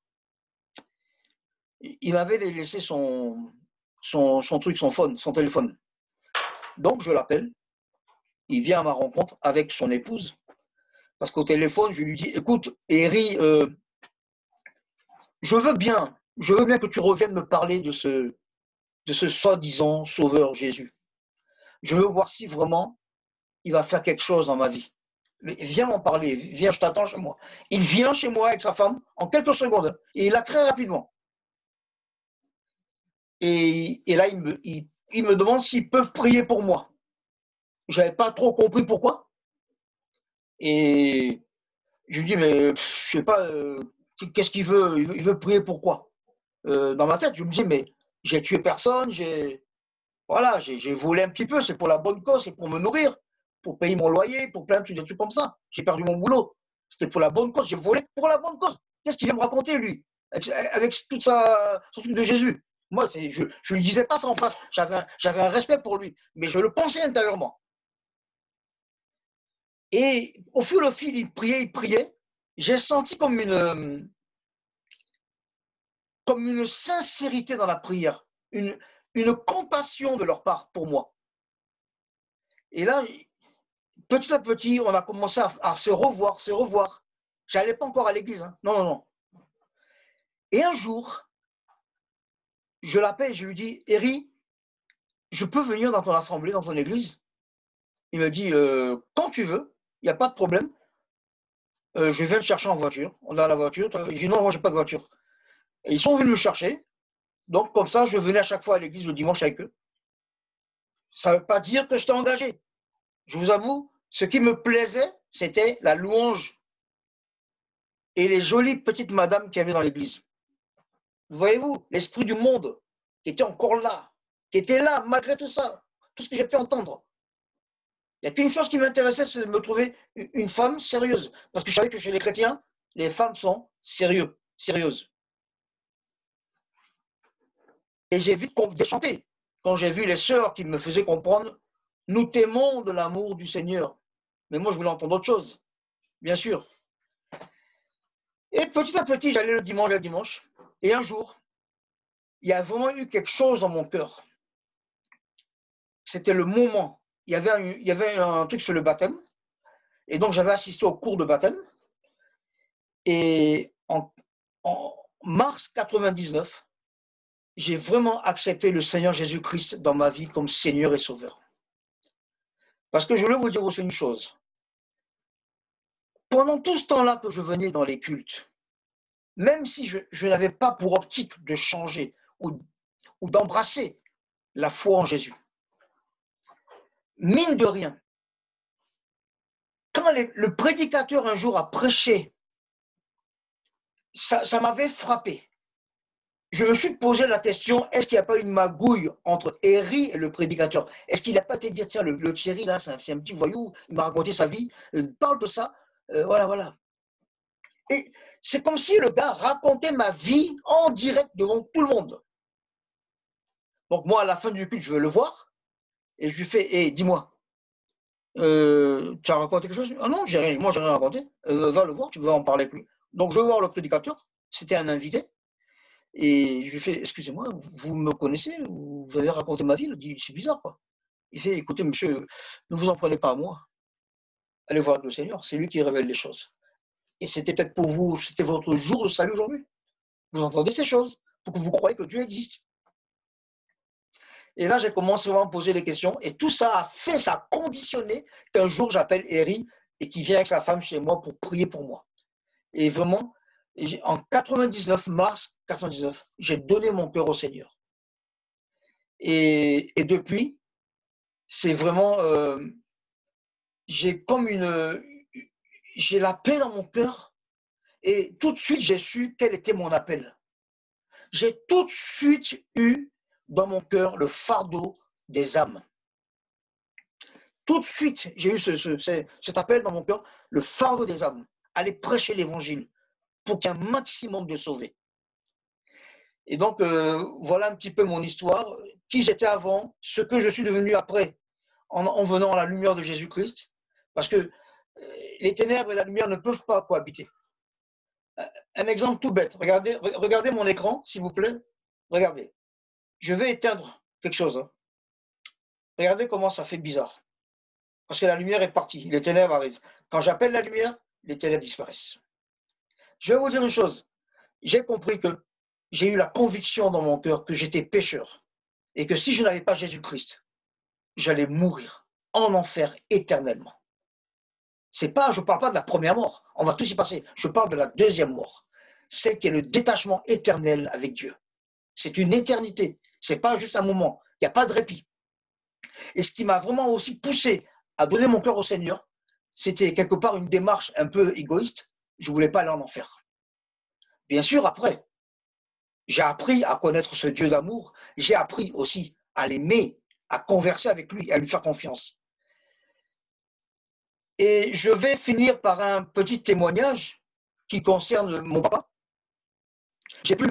Il m'avait laissé son truc, son phone, son téléphone. Donc, je l'appelle. Il vient à ma rencontre avec son épouse. Parce qu'au téléphone, je lui dis, écoute, Eri, je veux bien que tu reviennes me parler de ce soi-disant sauveur Jésus. Je veux voir si vraiment il va faire quelque chose dans ma vie. Mais viens m'en parler, viens, je t'attends chez moi. Il vient chez moi avec sa femme en quelques secondes, et il là très rapidement. Et là, il me demande s'ils peuvent prier pour moi. Je n'avais pas trop compris pourquoi. Et je lui dis, mais je ne sais pas, qu'est-ce qu'il veut? Il veut prier pourquoi? Dans ma tête, je me dis, mais j'ai tué personne, j'ai volé un petit peu, c'est pour la bonne cause, c'est pour me nourrir, pour payer mon loyer, pour plein de trucs comme ça. J'ai perdu mon boulot, c'était pour la bonne cause, j'ai volé pour la bonne cause. Qu'est-ce qu'il vient me raconter, lui, avec tout son truc de Jésus? Moi, je ne lui disais pas ça en face, j'avais un respect pour lui, mais je le pensais intérieurement. Et au fur et à mesure, il priait, j'ai senti comme une sincérité dans la prière, une compassion de leur part pour moi. Et là, petit à petit, on a commencé à se revoir. Je n'allais pas encore à l'église, hein. Non. Et un jour, je l'appelle et je lui dis, Eri, je peux venir dans ton assemblée, dans ton église? Il me dit, quand tu veux, il n'y a pas de problème. Je viens te chercher en voiture. On a la voiture. Je dis, non, moi, je n'ai pas de voiture. Et ils sont venus me chercher. Donc, comme ça, je venais à chaque fois à l'église le dimanche avec eux. Ça ne veut pas dire que je t'ai engagé. Je vous avoue, ce qui me plaisait, c'était la louange et les jolies petites madames qu'il y avait dans l'église. Voyez-vous, l'esprit du monde qui était encore là, qui était là malgré tout ça, tout ce que j'ai pu entendre. Il n'y a qu'une chose qui m'intéressait, c'est de me trouver une femme sérieuse. Parce que je savais que chez les chrétiens, les femmes sont sérieuses. Et j'ai vite déchanté quand j'ai vu les sœurs qui me faisaient comprendre, nous t'aimons de l'amour du Seigneur. Mais moi, je voulais entendre autre chose, bien sûr. Et petit à petit, j'allais le dimanche. Et un jour, il y a vraiment eu quelque chose dans mon cœur. C'était le moment. Il y avait un truc sur le baptême. Et donc, j'avais assisté au cours de baptême. Et en mars 99, j'ai vraiment accepté le Seigneur Jésus-Christ dans ma vie comme Seigneur et Sauveur. Parce que je voulais vous dire aussi une chose. Pendant tout ce temps-là que je venais dans les cultes, même si je n'avais pas pour optique de changer ou d'embrasser la foi en Jésus, mine de rien, quand le prédicateur un jour a prêché, ça m'avait frappé. Je me suis posé la question, est-ce qu'il n'y a pas une magouille entre Eri et le prédicateur? Est-ce qu'il n'a pas été dire, tiens, le Thierry, là, c'est un petit voyou, il m'a raconté sa vie, il parle de ça, voilà. Et c'est comme si le gars racontait ma vie en direct devant tout le monde. Donc moi, à la fin du culte, je veux le voir, et je lui fais, dis-moi, tu as raconté quelque chose? Ah non, moi, j'ai rien raconté. Va le voir, tu vas en parler avec lui. Donc je vais voir le prédicateur, c'était un invité. Et je lui fais, excusez-moi, vous me connaissez? Vous avez raconté ma vie? Il dit, c'est bizarre, quoi. Il dit, écoutez, monsieur, ne vous en prenez pas à moi. Allez voir le Seigneur, c'est lui qui révèle les choses. Et c'était peut-être pour vous, c'était votre jour de salut aujourd'hui. Vous entendez ces choses pour que vous croyez que Dieu existe. Et là, j'ai commencé à me poser des questions. Et tout ça a fait, ça a conditionné qu'un jour, j'appelle Eri et qui vient avec sa femme chez moi pour prier pour moi. Et vraiment, en 99, mars 99, j'ai donné mon cœur au Seigneur. Et depuis, c'est vraiment, j'ai la paix dans mon cœur. Et tout de suite, j'ai su quel était mon appel. J'ai tout de suite eu dans mon cœur le fardeau des âmes. Tout de suite, j'ai eu cet appel dans mon cœur, le fardeau des âmes. Aller prêcher l'évangile pour qu'il y ait un maximum de sauvés. Et donc, voilà un petit peu mon histoire, qui j'étais avant, ce que je suis devenu après, en venant à la lumière de Jésus-Christ, parce que les ténèbres et la lumière ne peuvent pas cohabiter. Un exemple tout bête, regardez mon écran, s'il vous plaît, regardez. Je vais éteindre quelque chose. Hein. Regardez comment ça fait bizarre. Parce que la lumière est partie, les ténèbres arrivent. Quand j'appelle la lumière, les ténèbres disparaissent. Je vais vous dire une chose. J'ai compris que j'ai eu la conviction dans mon cœur que j'étais pécheur et que si je n'avais pas Jésus-Christ, j'allais mourir en enfer éternellement. Je ne parle pas de la première mort, on va tous y passer. Je parle de la deuxième mort, celle qui est le détachement éternel avec Dieu. C'est une éternité, ce n'est pas juste un moment, il n'y a pas de répit. Et ce qui m'a vraiment aussi poussé à donner mon cœur au Seigneur, c'était quelque part une démarche un peu égoïste, je ne voulais pas aller en enfer. Bien sûr, après, j'ai appris à connaître ce Dieu d'amour, j'ai appris aussi à l'aimer, à converser avec lui, à lui faire confiance. Et je vais finir par un petit témoignage qui concerne mon papa.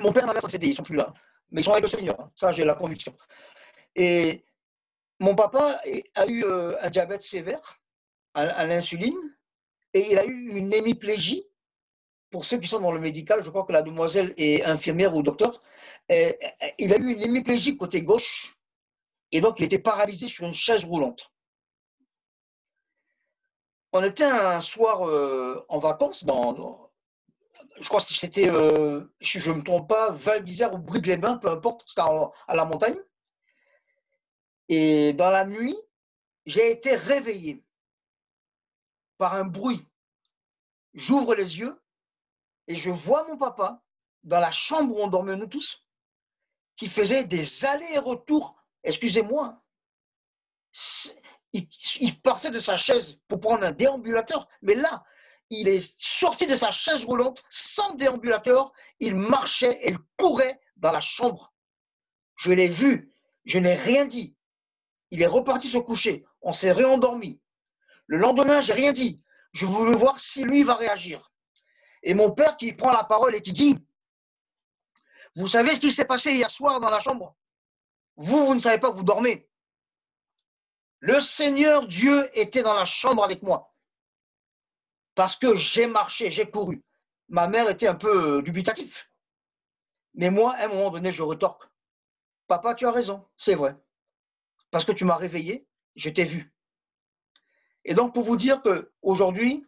Mon père et ma mère sont décédés, ils ne sont plus là, mais ils sont avec le Seigneur, hein. Ça j'ai la conviction. Et mon papa a eu un diabète sévère à l'insuline et il a eu une hémiplégie. Pour ceux qui sont dans le médical, je crois que la demoiselle est infirmière ou docteur, il a eu une hémiplégie côté gauche et donc il était paralysé sur une chaise roulante. On était un soir en vacances, je crois que c'était, si je ne me trompe pas, Val d'Isère ou Brigue-les-Bains, peu importe, c'était à la montagne. Et dans la nuit, j'ai été réveillé par un bruit. J'ouvre les yeux et je vois mon papa dans la chambre où on dormait nous tous, qui faisait des allers et retours, excusez-moi, il partait de sa chaise pour prendre un déambulateur, mais là, il est sorti de sa chaise roulante sans déambulateur, il marchait et il courait dans la chambre. Je l'ai vu, je n'ai rien dit. Il est reparti se coucher, on s'est réendormi. Le lendemain, j'ai rien dit. Je voulais voir si lui va réagir. Et mon père qui prend la parole et qui dit, vous savez ce qui s'est passé hier soir dans la chambre? Vous ne savez pas que vous dormez. Le Seigneur Dieu était dans la chambre avec moi. Parce que j'ai marché, j'ai couru. Ma mère était un peu dubitative. Mais moi, à un moment donné, je retorque. Papa, tu as raison, c'est vrai. Parce que tu m'as réveillé, je t'ai vu. Et donc, pour vous dire qu'aujourd'hui,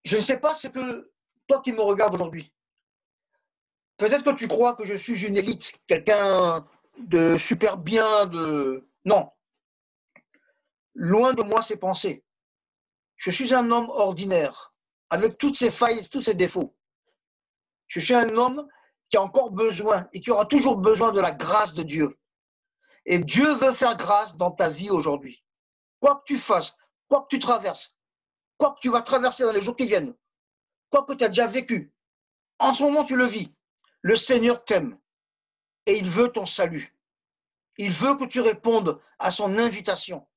je ne sais pas ce que toi qui me regardes aujourd'hui, peut-être que tu crois que je suis une élite, quelqu'un de super bien, Non. Loin de moi ces pensées. Je suis un homme ordinaire, avec toutes ses failles, tous ses défauts. Je suis un homme qui a encore besoin et qui aura toujours besoin de la grâce de Dieu. Et Dieu veut faire grâce dans ta vie aujourd'hui. Quoi que tu fasses, quoi que tu traverses, quoi que tu vas traverser dans les jours qui viennent, quoi que tu as déjà vécu, en ce moment tu le vis, le Seigneur t'aime et il veut ton salut. Il veut que tu répondes à son invitation.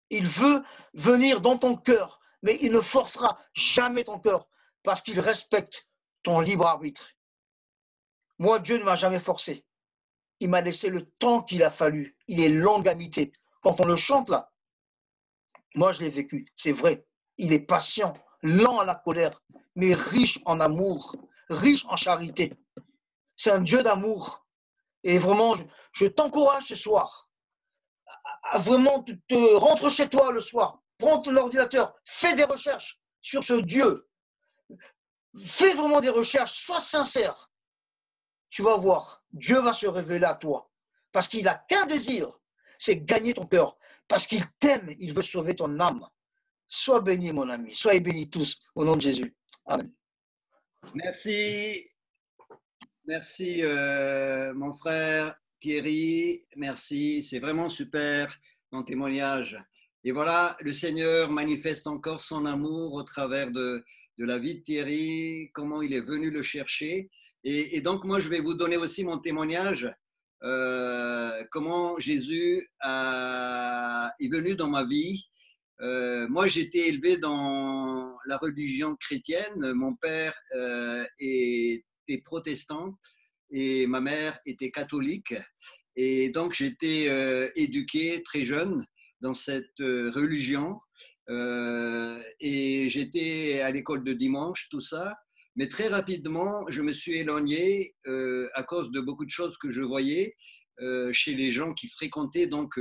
Il veut venir dans ton cœur, mais il ne forcera jamais ton cœur parce qu'il respecte ton libre arbitre. Moi, Dieu ne m'a jamais forcé. Il m'a laissé le temps qu'il a fallu. Il est longanimité. Quand on le chante là, moi je l'ai vécu, c'est vrai. Il est patient, lent à la colère, mais riche en amour, riche en charité. C'est un Dieu d'amour. Et vraiment, je t'encourage ce soir à vraiment te rentre chez toi le soir, prends ton ordinateur, fais des recherches sur ce Dieu. Fais vraiment des recherches, sois sincère. Tu vas voir, Dieu va se révéler à toi. Parce qu'il n'a qu'un désir, c'est gagner ton cœur. Parce qu'il t'aime, il veut sauver ton âme. Sois béni, mon ami. Soyez bénis tous, au nom de Jésus. Amen. Merci. Merci, mon frère Thierry. Merci. C'est vraiment super ton témoignage. Et voilà, le Seigneur manifeste encore son amour au travers de la vie de Thierry, comment il est venu le chercher. Et donc, moi, je vais vous donner aussi mon témoignage, comment Jésus est venu dans ma vie. Moi, j'ai été élevé dans la religion chrétienne. Mon père était protestant et ma mère était catholique. Et donc, j'étais éduqué très jeune dans cette religion. Et j'étais à l'école de dimanche, tout ça. Mais très rapidement, je me suis éloigné à cause de beaucoup de choses que je voyais chez les gens qui fréquentaient donc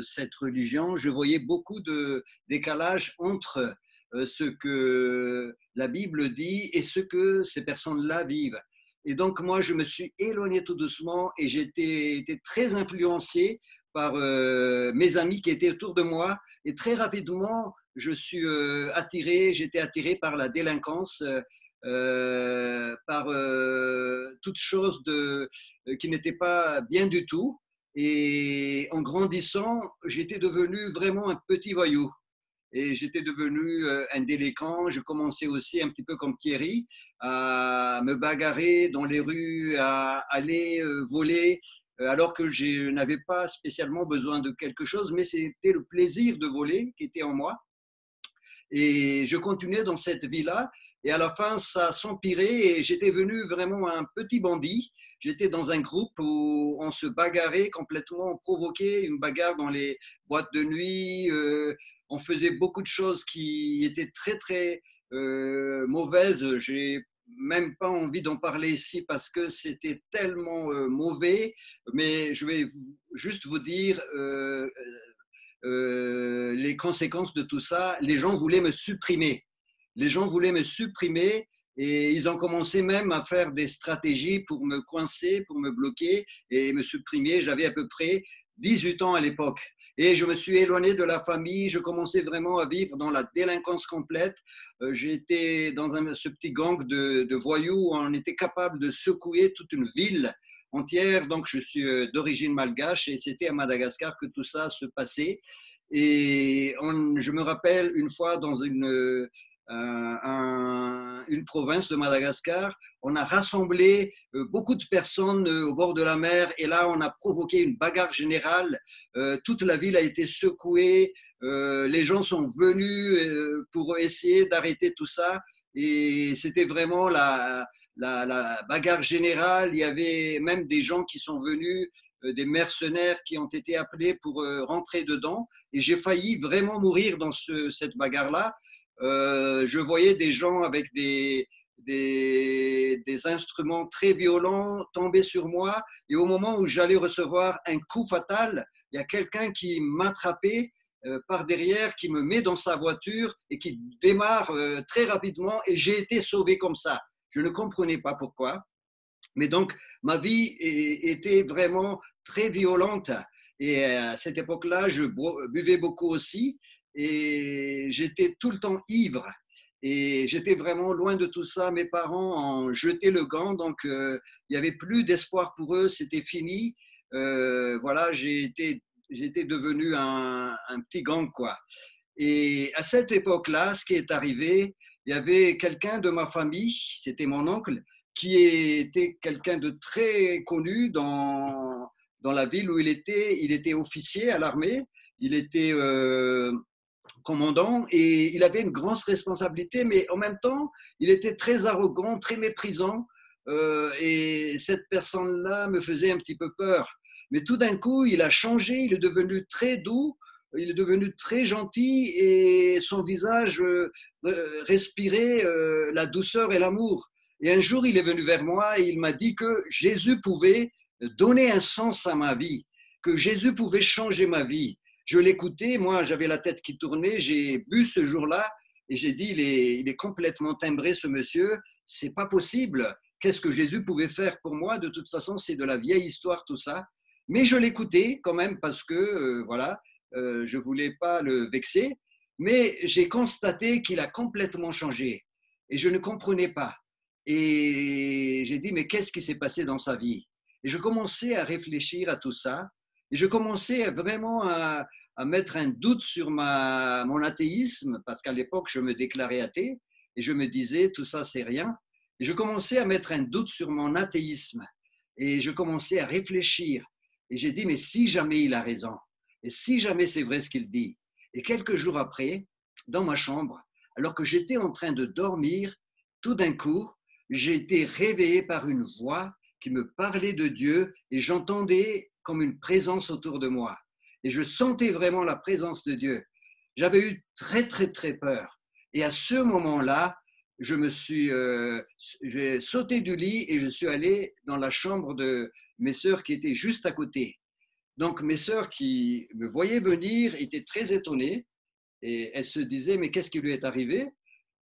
cette religion. Je voyais beaucoup de décalage entre ce que la Bible dit et ce que ces personnes-là vivent. Et donc, moi, je me suis éloigné tout doucement et j'étais très influencé par mes amis qui étaient autour de moi. Et très rapidement, j'étais attiré par la délinquance, par toutes choses qui n'étaient pas bien du tout. Et en grandissant, j'étais devenu vraiment un petit voyou. Et j'étais devenu un délinquant. Je commençais aussi un petit peu comme Thierry à me bagarrer dans les rues, à aller voler, alors que je n'avais pas spécialement besoin de quelque chose, mais c'était le plaisir de voler qui était en moi. Et je continuais dans cette vie-là. Et à la fin, ça s'empirait et j'étais venu vraiment un petit bandit. J'étais dans un groupe où on se bagarrait complètement, on provoquait une bagarre dans les boîtes de nuit. On faisait beaucoup de choses qui étaient très, très mauvaises. J'ai même pas envie d'en parler ici parce que c'était tellement mauvais. Mais je vais juste vous dire les conséquences de tout ça. Les gens voulaient me supprimer. Les gens voulaient me supprimer et ils ont commencé même à faire des stratégies pour me coincer, pour me bloquer et me supprimer. J'avais à peu près 18 ans à l'époque et je me suis éloigné de la famille. Je commençais vraiment à vivre dans la délinquance complète. J'étais dans ce petit gang de voyous où on était capable de secouer toute une ville entière. Donc, je suis d'origine malgache et c'était à Madagascar que tout ça se passait. Et je me rappelle une fois dans une province de Madagascar, on a rassemblé beaucoup de personnes au bord de la mer et là on a provoqué une bagarre générale. Toute la ville a été secouée, les gens sont venus pour essayer d'arrêter tout ça et c'était vraiment la bagarre générale. Il y avait même des gens qui sont venus, des mercenaires qui ont été appelés pour rentrer dedans et j'ai failli vraiment mourir dans cette bagarre-là. Je voyais des gens avec des instruments très violents tomber sur moi et au moment où j'allais recevoir un coup fatal, il y a quelqu'un qui m'attrapait par derrière, qui me met dans sa voiture et qui démarre très rapidement et j'ai été sauvé comme ça. Je ne comprenais pas pourquoi. Mais donc, ma vie était vraiment très violente et à cette époque-là, je buvais beaucoup aussi. Et j'étais tout le temps ivre et j'étais vraiment loin de tout ça. Mes parents ont jeté le gant, donc il n'y avait plus d'espoir pour eux, c'était fini. Voilà, j'étais devenu un petit gang, quoi. Et à cette époque-là, ce qui est arrivé, il y avait quelqu'un de ma famille, c'était mon oncle, qui était quelqu'un de très connu dans la ville où il était. Il était officier à l'armée, il était commandant et il avait une grande responsabilité, mais en même temps, il était très arrogant, très méprisant et cette personne-là me faisait un petit peu peur. Mais tout d'un coup, il a changé, il est devenu très doux, il est devenu très gentil et son visage respirait la douceur et l'amour. Et un jour, il est venu vers moi et il m'a dit que Jésus pouvait donner un sens à ma vie, que Jésus pouvait changer ma vie. Je l'écoutais, moi j'avais la tête qui tournait, j'ai bu ce jour-là et j'ai dit, il est complètement timbré ce monsieur, c'est pas possible. Qu'est-ce que Jésus pouvait faire pour moi? De toute façon, c'est de la vieille histoire tout ça. Mais je l'écoutais quand même parce que, voilà, je voulais pas le vexer. Mais j'ai constaté qu'il a complètement changé et je ne comprenais pas. Et j'ai dit, mais qu'est-ce qui s'est passé dans sa vie? Et je commençais à réfléchir à tout ça et je commençais vraiment à mettre un doute sur mon athéisme, parce qu'à l'époque, je me déclarais athée et je me disais, tout ça, c'est rien. Et je commençais à mettre un doute sur mon athéisme et je commençais à réfléchir. Et j'ai dit, mais si jamais il a raison, et si jamais c'est vrai ce qu'il dit. Et quelques jours après, dans ma chambre, alors que j'étais en train de dormir, tout d'un coup, j'ai été réveillé par une voix qui me parlait de Dieu et j'entendais comme une présence autour de moi. Et je sentais vraiment la présence de Dieu. J'avais eu très, très, très peur. Et à ce moment-là, j'ai sauté du lit et je suis allé dans la chambre de mes sœurs qui étaient juste à côté. Donc mes sœurs qui me voyaient venir étaient très étonnées et elles se disaient, mais qu'est-ce qui lui est arrivé?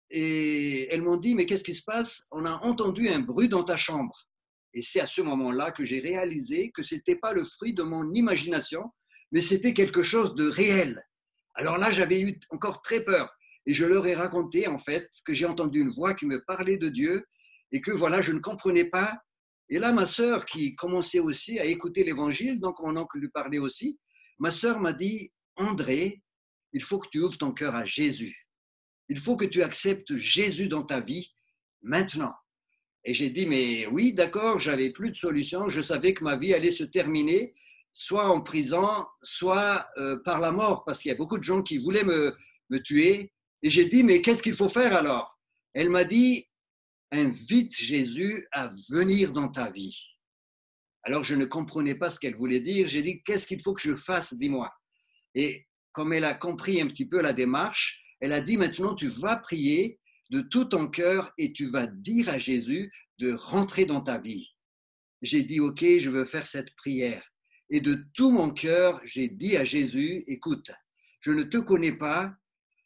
Et elles m'ont dit, mais qu'est-ce qui se passe? On a entendu un bruit dans ta chambre. Et c'est à ce moment-là que j'ai réalisé que ce n'était pas le fruit de mon imagination, mais c'était quelque chose de réel. Alors là, j'avais eu encore très peur. Et je leur ai raconté, en fait, que j'ai entendu une voix qui me parlait de Dieu et que, voilà, je ne comprenais pas. Et là, ma sœur, qui commençait aussi à écouter l'Évangile, donc mon oncle lui parlait aussi, ma sœur m'a dit, André, il faut que tu ouvres ton cœur à Jésus. Il faut que tu acceptes Jésus dans ta vie maintenant. Et j'ai dit, mais oui, d'accord, j'avais plus de solution. Je savais que ma vie allait se terminer, soit en prison, soit par la mort, parce qu'il y a beaucoup de gens qui voulaient me tuer. Et j'ai dit, mais qu'est-ce qu'il faut faire alors? Elle m'a dit, invite Jésus à venir dans ta vie. Alors je ne comprenais pas ce qu'elle voulait dire. J'ai dit, qu'est-ce qu'il faut que je fasse? Dis-moi. Et comme elle a compris un petit peu la démarche, elle a dit, maintenant tu vas prier de tout ton cœur et tu vas dire à Jésus de rentrer dans ta vie. J'ai dit, ok, je veux faire cette prière. Et de tout mon cœur, j'ai dit à Jésus, écoute, je ne te connais pas,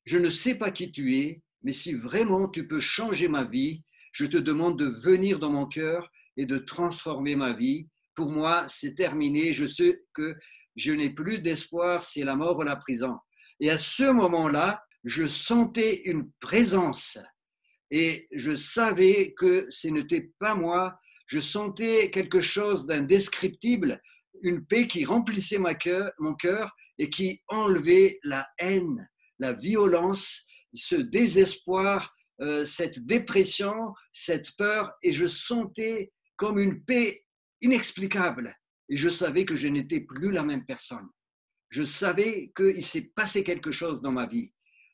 je ne sais pas qui tu es, mais si vraiment tu peux changer ma vie, je te demande de venir dans mon cœur et de transformer ma vie. Pour moi, c'est terminé, je sais que je n'ai plus d'espoir, c'est la mort ou la prison. Et à ce moment-là, je sentais une présence et je savais que ce n'était pas moi. Je sentais quelque chose d'indescriptible, une paix qui remplissait mon cœur et qui enlevait la haine, la violence, ce désespoir, cette dépression, cette peur. Et je sentais comme une paix inexplicable. Et je savais que je n'étais plus la même personne. Je savais qu'il s'est passé quelque chose dans ma vie.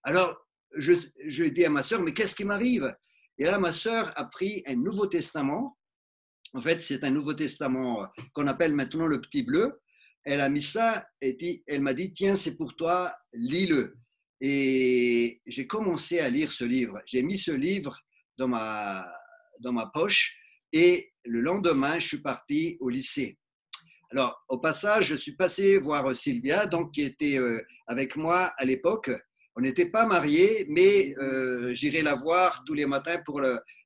Alors, je dis à ma sœur, mais qu'est-ce qui m'arrive? Et là, ma sœur a pris un Nouveau Testament. En fait, c'est un Nouveau Testament qu'on appelle maintenant le Petit Bleu. Elle a mis ça et elle m'a dit, tiens, c'est pour toi, lis-le. Et j'ai commencé à lire ce livre. J'ai mis ce livre dans ma poche et le lendemain, je suis parti au lycée. Alors, au passage, je suis passé voir Sylvia, donc, qui était avec moi à l'époque. On n'était pas mariés, mais j'irais la voir tous les matins pour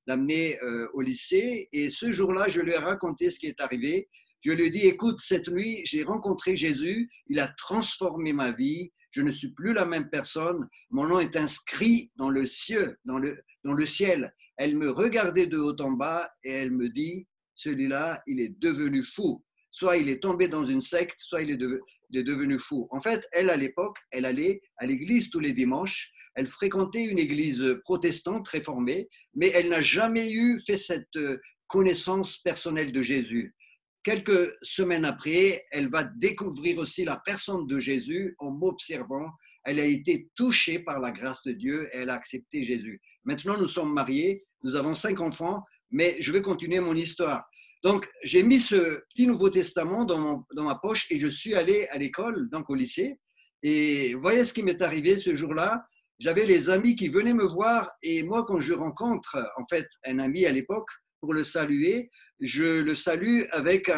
l'amener au lycée. Et ce jour-là, je lui ai raconté ce qui est arrivé. Je lui ai dit, écoute, cette nuit, j'ai rencontré Jésus, il a transformé ma vie, je ne suis plus la même personne, mon nom est inscrit dans le ciel, dans le ciel. Elle me regardait de haut en bas et elle me dit, celui-là, il est devenu fou. Soit il est tombé dans une secte, soit il est devenu fou. En fait, elle, à l'époque, elle allait à l'église tous les dimanches. Elle fréquentait une église protestante réformée, mais elle n'a jamais fait cette connaissance personnelle de Jésus. Quelques semaines après, elle va découvrir aussi la personne de Jésus en m'observant. Elle a été touchée par la grâce de Dieu et elle a accepté Jésus. Maintenant, nous sommes mariés, nous avons 5 enfants, mais je vais continuer mon histoire. Donc, j'ai mis ce petit Nouveau Testament dans ma poche et je suis allé à l'école, donc au lycée. Et voyez ce qui m'est arrivé ce jour-là. J'avais les amis qui venaient me voir et moi, quand je rencontre en fait un ami à l'époque pour le saluer, je le salue avec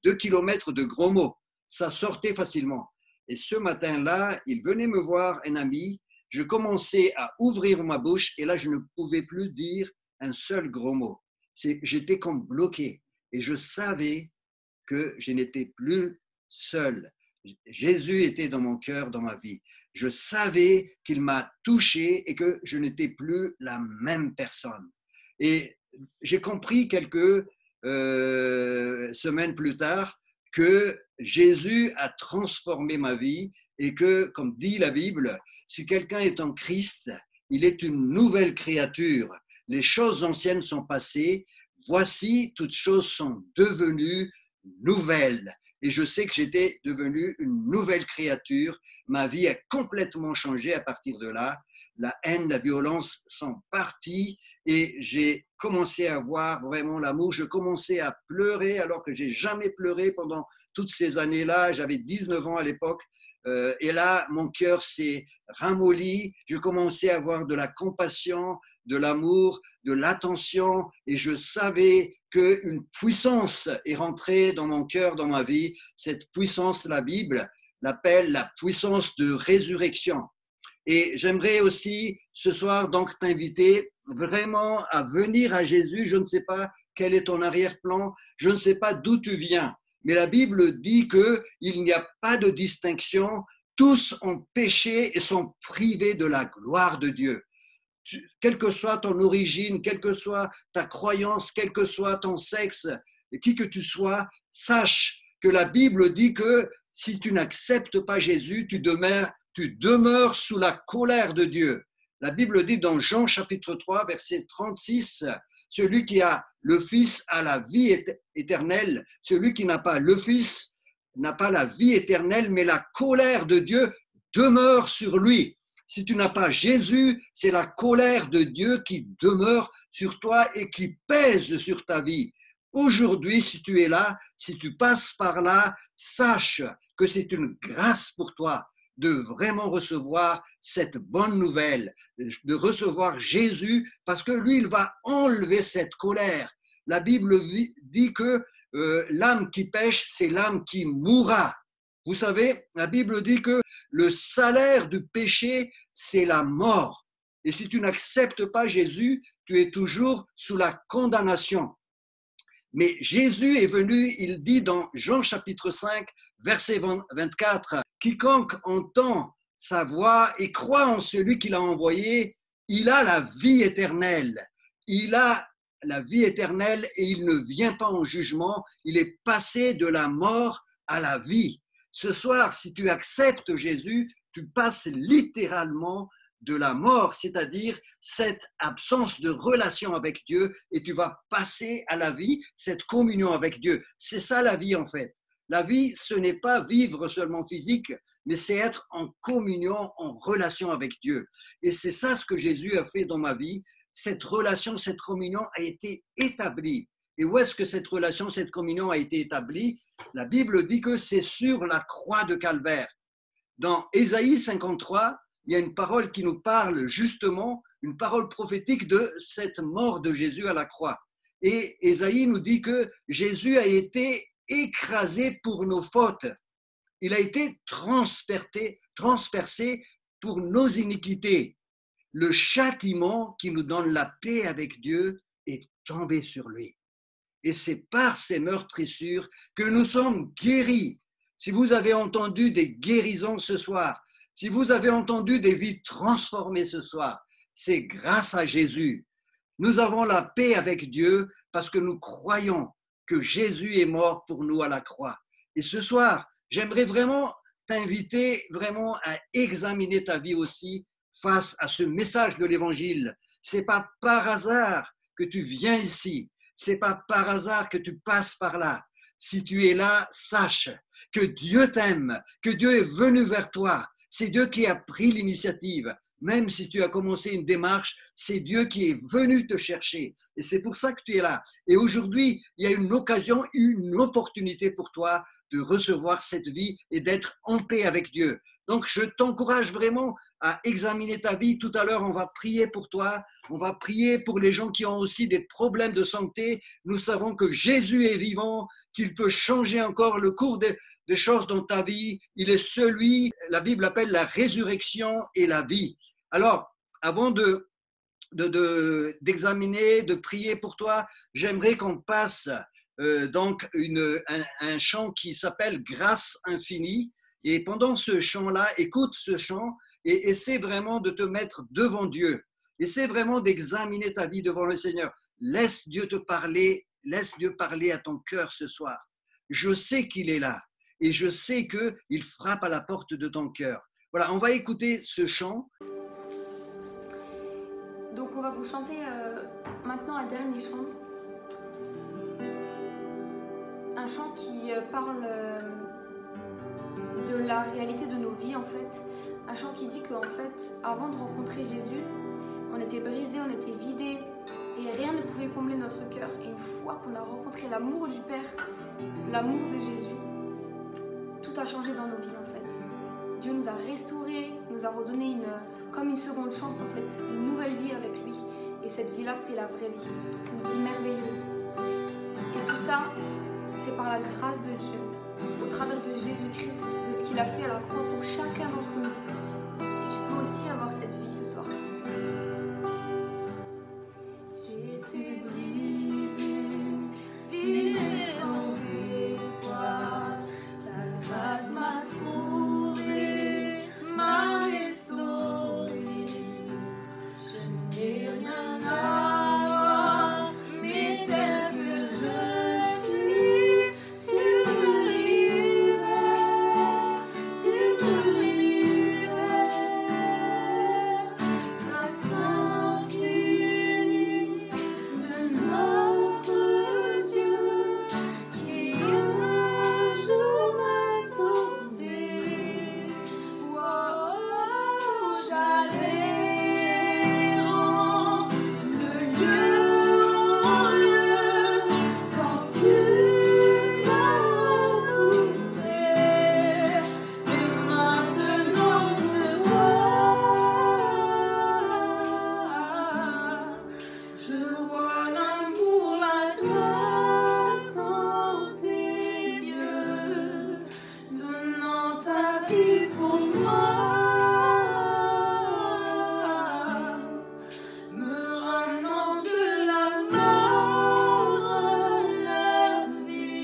2 kilomètres de gros mots. Ça sortait facilement. Et ce matin-là, il venait me voir, un ami. Je commençais à ouvrir ma bouche et là, je ne pouvais plus dire un seul gros mot. J'étais comme bloqué et je savais que je n'étais plus seul. Jésus était dans mon cœur, dans ma vie. Je savais qu'il m'a touché et que je n'étais plus la même personne. Et j'ai compris quelques semaines plus tard que Jésus a transformé ma vie et que, comme dit la Bible, si quelqu'un est en Christ, il est une nouvelle créature. Les choses anciennes sont passées, voici, toutes choses sont devenues nouvelles. Et je sais que j'étais devenu une nouvelle créature. Ma vie a complètement changé à partir de là. La haine, la violence sont parties et j'ai commencé à voir vraiment l'amour. Je commençais à pleurer alors que j'ai jamais pleuré pendant toutes ces années-là. J'avais 19 ans à l'époque. Et là, mon cœur s'est ramolli. Je commençais à avoir de la compassion, de l'amour, de l'attention, et je savais qu'une puissance est rentrée dans mon cœur, dans ma vie. Cette puissance, la Bible l'appelle la puissance de résurrection. Et j'aimerais aussi ce soir donc t'inviter vraiment à venir à Jésus. Je ne sais pas quel est ton arrière-plan, je ne sais pas d'où tu viens, mais la Bible dit qu'il n'y a pas de distinction. Tous ont péché et sont privés de la gloire de Dieu. Quelle que soit ton origine, quelle que soit ta croyance, quel que soit ton sexe, qui que tu sois, sache que la Bible dit que si tu n'acceptes pas Jésus, tu demeures sous la colère de Dieu. La Bible dit dans Jean chapitre 3, verset 36, celui qui a le Fils a la vie éternelle, celui qui n'a pas le Fils n'a pas la vie éternelle, mais la colère de Dieu demeure sur lui. Si tu n'as pas Jésus, c'est la colère de Dieu qui demeure sur toi et qui pèse sur ta vie. Aujourd'hui, si tu es là, si tu passes par là, sache que c'est une grâce pour toi de vraiment recevoir cette bonne nouvelle, de recevoir Jésus, parce que lui, il va enlever cette colère. La Bible dit que l'âme qui pêche, c'est l'âme qui mourra. Vous savez, la Bible dit que le salaire du péché, c'est la mort. Et si tu n'acceptes pas Jésus, tu es toujours sous la condamnation. Mais Jésus est venu, il dit dans Jean chapitre 5, verset 24, « Quiconque entend sa voix et croit en celui qui l'a envoyé, il a la vie éternelle. Il a la vie éternelle et il ne vient pas en jugement, il est passé de la mort à la vie. » Ce soir, si tu acceptes Jésus, tu passes littéralement de la mort, c'est-à-dire cette absence de relation avec Dieu, et tu vas passer à la vie, cette communion avec Dieu. C'est ça la vie en fait. La vie, ce n'est pas vivre seulement physique, mais c'est être en communion, en relation avec Dieu. Et c'est ça ce que Jésus a fait dans ma vie. Cette relation, cette communion a été établie. Et où est-ce que cette relation, cette communion a été établie? La Bible dit que c'est sur la croix de Calvaire. Dans Ésaïe 53, il y a une parole qui nous parle justement, une parole prophétique de cette mort de Jésus à la croix. Et Ésaïe nous dit que Jésus a été écrasé pour nos fautes. Il a été transpercé pour nos iniquités. Le châtiment qui nous donne la paix avec Dieu est tombé sur lui. Et c'est par ces meurtrissures que nous sommes guéris. Si vous avez entendu des guérisons ce soir, si vous avez entendu des vies transformées ce soir, c'est grâce à Jésus. Nous avons la paix avec Dieu parce que nous croyons que Jésus est mort pour nous à la croix. Et ce soir, j'aimerais vraiment t'inviter vraiment à examiner ta vie aussi face à ce message de l'Évangile. C'est pas par hasard que tu viens ici. C'est pas par hasard que tu passes par là. Si tu es là, sache que Dieu t'aime, que Dieu est venu vers toi. C'est Dieu qui a pris l'initiative. Même si tu as commencé une démarche, c'est Dieu qui est venu te chercher. Et c'est pour ça que tu es là. Et aujourd'hui, il y a une occasion, une opportunité pour toi de recevoir cette vie et d'être en paix avec Dieu. Donc, je t'encourage vraiment à examiner ta vie. Tout à l'heure, on va prier pour toi. On va prier pour les gens qui ont aussi des problèmes de santé. Nous savons que Jésus est vivant, qu'il peut changer encore le cours des choses dans ta vie. Il est celui, la Bible appelle la résurrection et la vie. Alors, avant d'examiner, de prier pour toi, j'aimerais qu'on passe donc un chant qui s'appelle Grâce infinie. Et pendant ce chant-là, écoute ce chant et essaie vraiment de te mettre devant Dieu. Essaie vraiment d'examiner ta vie devant le Seigneur. Laisse Dieu te parler, laisse Dieu parler à ton cœur ce soir. Je sais qu'il est là et je sais qu'il frappe à la porte de ton cœur. Voilà, on va écouter ce chant. Donc on va vous chanter maintenant un dernier chant. Un chant qui parle de la réalité de nos vies en fait. Un chant qui dit qu'en fait, avant de rencontrer Jésus, on était brisé, on était vidé et rien ne pouvait combler notre cœur. Et une fois qu'on a rencontré l'amour du Père, l'amour de Jésus, tout a changé dans nos vies en fait. Dieu nous a restaurés, nous a redonné comme une seconde chance en fait, une nouvelle vie avec lui. Et cette vie-là, c'est la vraie vie. C'est une vie merveilleuse. Et tout ça, c'est par la grâce de Dieu, au travers de Jésus-Christ, de ce qu'il a fait à la croix pour chacun d'entre nous. Et tu peux aussi avoir cette vie ce soir. J'ai été brisé, vidé sans espoir. Ta grâce m'a trouvé, m'a restauré. Je n'ai rien à voir, mais tel que je suis, tu me libères, tu me libères. Grâce infinie de notre Dieu, qui un jour m'a sauvé. Oh, j'allais de lieu en lieu quand tu m'as retrouvé. Et maintenant je vois l'amour, la grâce dans tes yeux, donnant ta vie pour moi, me ramenant de la mort à la vie.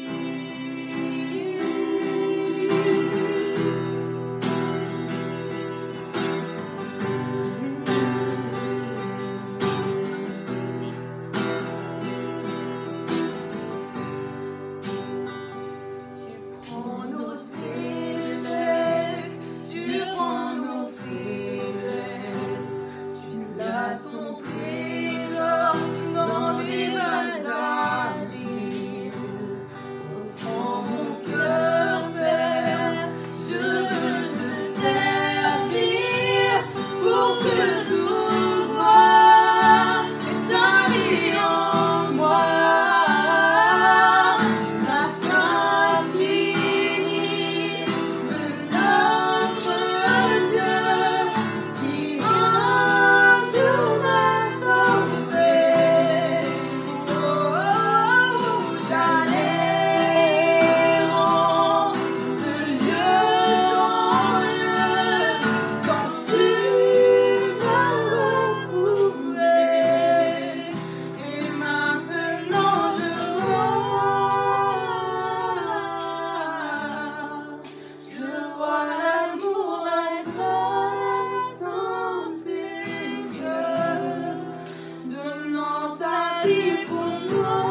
Tu prends nos échecs, tu prends nos faiblesses, tu places ton trésor dans les vases d'argile. Reprends mon cœur, Père, je veux te servir pour que tout soit établi en moi. Grâce infinie de notre Dieu, qui un jour m'a sauvé. Oh, j'allais de lieu en lieu quand tu m'as retrouvé. Et maintenant je vois l'amour, la grâce dans tes yeux, donnant ta vie pour moi,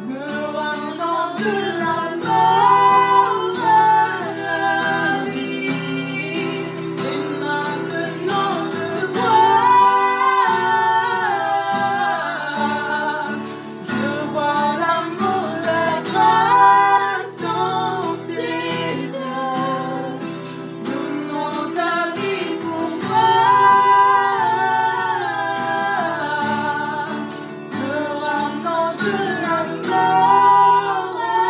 me ramenant de la mort à la vie. Et maintenant je vois l'amour, la grâce dans tes yeux, donnant ta vie pour moi, me ramenant de la mort à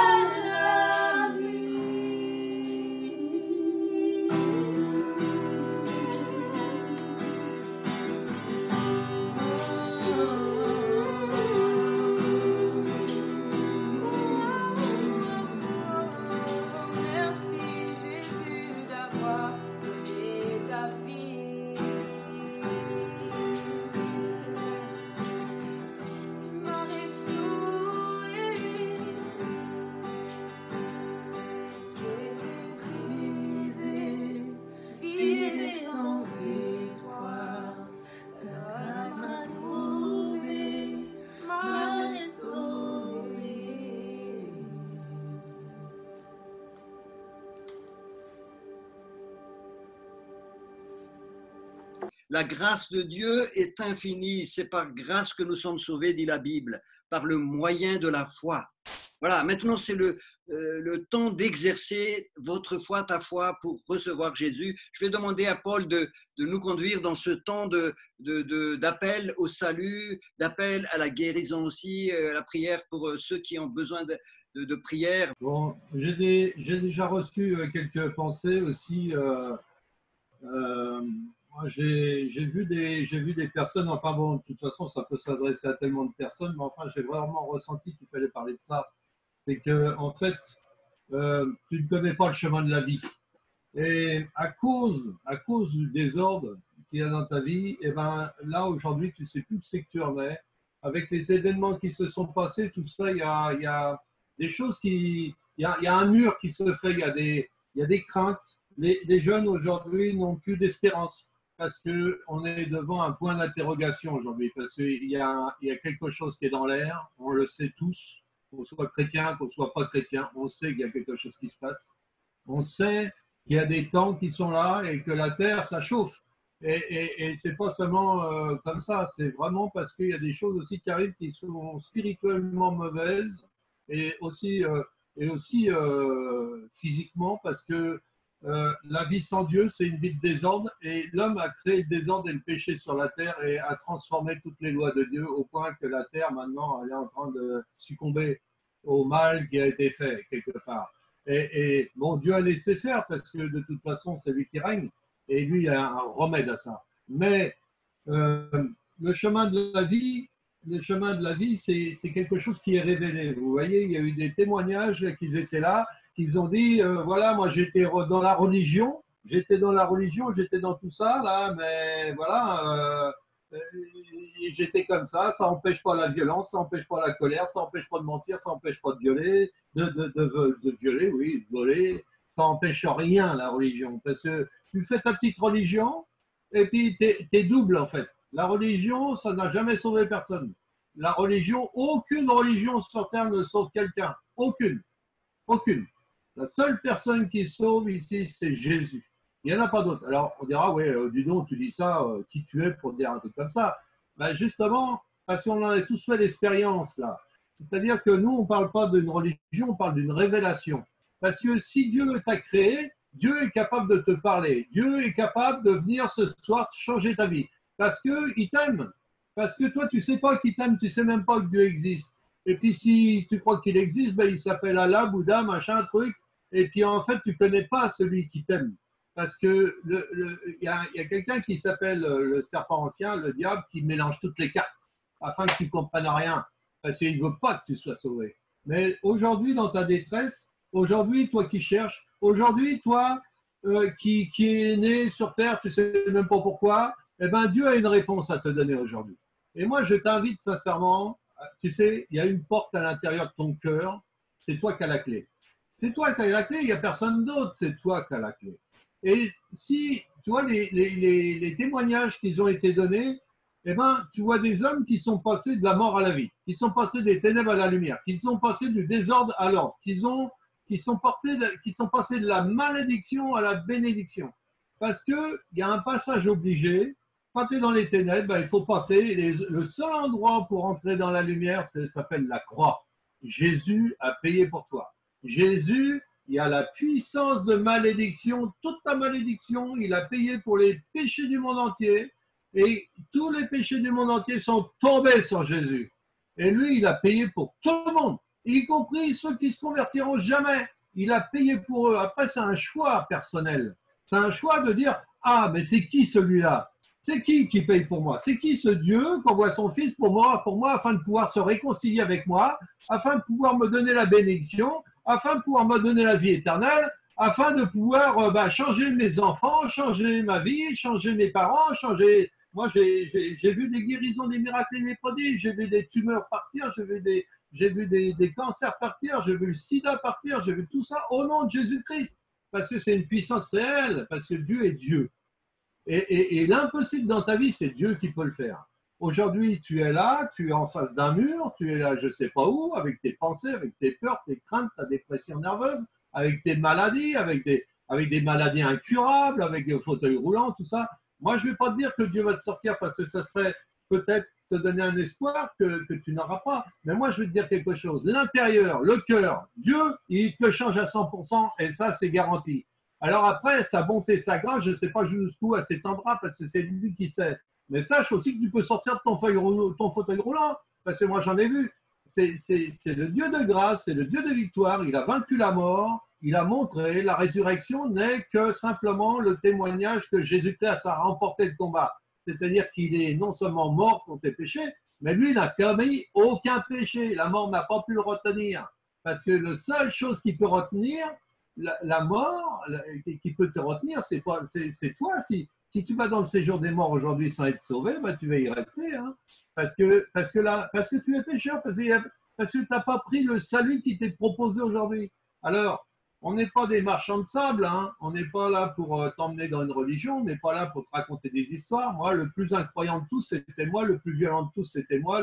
La grâce de Dieu est infinie. C'est par grâce que nous sommes sauvés, dit la Bible, par le moyen de la foi. Voilà, maintenant c'est le temps d'exercer votre foi, ta foi, pour recevoir Jésus. Je vais demander à Paul de nous conduire dans ce temps d'appel au salut, d'appel à la guérison aussi, à la prière pour ceux qui ont besoin de prière. Bon, j'ai déjà reçu quelques pensées aussi. Moi, j'ai vu des personnes, enfin bon, de toute façon, ça peut s'adresser à tellement de personnes, mais enfin, j'ai vraiment ressenti qu'il fallait parler de ça. C'est que, en fait, tu ne connais pas le chemin de la vie. Et à cause du désordre qu'il y a dans ta vie, et ben là, aujourd'hui, tu ne sais plus où c'est que tu en es. Avec les événements qui se sont passés, tout ça, il y a des choses il y a un mur qui se fait, il y a des craintes. Les jeunes aujourd'hui n'ont plus d'espérance parce qu'on est devant un point d'interrogation aujourd'hui, parce qu'il y a quelque chose qui est dans l'air, on le sait tous, qu'on soit chrétien, qu'on ne soit pas chrétien, on sait qu'il y a quelque chose qui se passe. On sait qu'il y a des temps qui sont là et que la terre, ça chauffe. Et ce n'est pas seulement comme ça, c'est vraiment parce qu'il y a des choses aussi qui arrivent qui sont spirituellement mauvaises et aussi physiquement, parce que la vie sans Dieu, c'est une vie de désordre, et l'homme a créé le désordre et le péché sur la terre et a transformé toutes les lois de Dieu au point que la terre, maintenant, elle est en train de succomber au mal qui a été fait quelque part. Et bon, Dieu a laissé faire parce que de toute façon, c'est lui qui règne et lui, il a un remède à ça. Mais le chemin de la vie, c'est quelque chose qui est révélé. Vous voyez, il y a eu des témoignages qu'ils étaient là, qu'ils ont dit, voilà, moi j'étais dans la religion, j'étais dans tout ça, là, mais voilà, j'étais comme ça n'empêche pas la violence, ça n'empêche pas la colère, ça n'empêche pas de mentir, ça n'empêche pas de violer, de violer, oui, de voler, ça n'empêche rien la religion, parce que tu fais ta petite religion et puis t'es double en fait. La religion, ça n'a jamais sauvé personne. La religion, aucune religion sur terre ne sauve quelqu'un, aucune. La seule personne qui sauve ici, c'est Jésus. Il n'y en a pas d'autre. Alors, on dira, oui, dis donc, tu dis ça, qui tu es pour dire un truc comme ça? Ben, justement, parce qu'on en a tous fait l'expérience, là. C'est-à-dire que nous, on ne parle pas d'une religion, on parle d'une révélation. Parce que si Dieu t'a créé, Dieu est capable de te parler. Dieu est capable de venir ce soir changer ta vie. Parce qu'il t'aime. Parce que toi, tu ne sais pas qu'il t'aime, tu ne sais même pas que Dieu existe. Et puis, si tu crois qu'il existe, ben, il s'appelle Allah, Bouddha, machin, truc. Et puis, en fait, tu ne connais pas celui qui t'aime. Parce que y a quelqu'un qui s'appelle le serpent ancien, le diable, qui mélange toutes les cartes afin que tu ne comprennes rien. Parce qu'il ne veut pas que tu sois sauvé. Mais aujourd'hui, dans ta détresse, aujourd'hui, toi qui cherches, aujourd'hui, toi qui est né sur terre, tu ne sais même pas pourquoi, eh ben, Dieu a une réponse à te donner aujourd'hui. Et moi, je t'invite sincèrement, tu sais, il y a une porte à l'intérieur de ton cœur, c'est toi qui as la clé. C'est toi qui as la clé, il n'y a personne d'autre, c'est toi qui as la clé. Et si tu vois les témoignages qui ont été donnés, eh ben, tu vois des hommes qui sont passés de la mort à la vie, qui sont passés des ténèbres à la lumière, qui sont passés du désordre à l'ordre, qui sont passés de la malédiction à la bénédiction. Parce qu'il y a un passage obligé. Quand tu es dans les ténèbres, ben, il faut passer. Le seul endroit pour entrer dans la lumière, ça s'appelle la croix. Jésus a payé pour toi. Jésus, il y a la puissance de malédiction, toute ta malédiction, il a payé pour les péchés du monde entier. Et tous les péchés du monde entier sont tombés sur Jésus. Et lui, il a payé pour tout le monde, y compris ceux qui se convertiront jamais. Il a payé pour eux. Après, c'est un choix personnel. C'est un choix de dire, ah, mais c'est qui celui-là? C'est qui paye pour moi? C'est qui ce Dieu qui envoie son Fils pour moi, afin de pouvoir se réconcilier avec moi, afin de pouvoir me donner la bénédiction, afin de pouvoir me donner la vie éternelle, afin de pouvoir changer mes enfants, changer ma vie, changer mes parents, changer... Moi, j'ai vu des guérisons, des miracles et des prodiges, j'ai vu des tumeurs partir, j'ai vu des cancers partir, j'ai vu le sida partir, j'ai vu tout ça au nom de Jésus-Christ, parce que c'est une puissance réelle, parce que Dieu est Dieu. Et l'impossible dans ta vie, c'est Dieu qui peut le faire. Aujourd'hui, tu es là, tu es en face d'un mur, tu es là je ne sais pas où, avec tes pensées, avec tes peurs, tes craintes, ta dépression nerveuse, avec tes maladies, avec des maladies incurables, avec des fauteuils roulants, tout ça. Moi, je ne vais pas te dire que Dieu va te sortir parce que ça serait peut-être te donner un espoir que tu n'auras pas. Mais moi, je vais te dire quelque chose. L'intérieur, le cœur, Dieu, il te change à 100% et ça, c'est garanti. Alors après, sa bonté, sa grâce, je ne sais pas jusqu'où elle s'étendra parce que c'est lui qui sait. Mais sache aussi que tu peux sortir de ton fauteuil roulant parce que moi, j'en ai vu. C'est le Dieu de grâce, c'est le Dieu de victoire. Il a vaincu la mort. Il a montré, la résurrection n'est que simplement le témoignage que Jésus-Christ a remporté le combat. C'est-à-dire qu'il est non seulement mort pour tes péchés, mais lui n'a commis aucun péché. La mort n'a pas pu le retenir. Parce que la seule chose qui peut retenir la mort, qui peut te retenir, c'est toi. Si tu vas dans le séjour des morts aujourd'hui sans être sauvé, bah, tu vas y rester. Hein. Parce que tu es pécheur, parce que tu n'as pas pris le salut qui t'est proposé aujourd'hui. Alors, on n'est pas des marchands de sable, hein. On n'est pas là pour t'emmener dans une religion, on n'est pas là pour te raconter des histoires. Moi, le plus incroyant de tous, c'était moi, le plus violent de tous, c'était moi,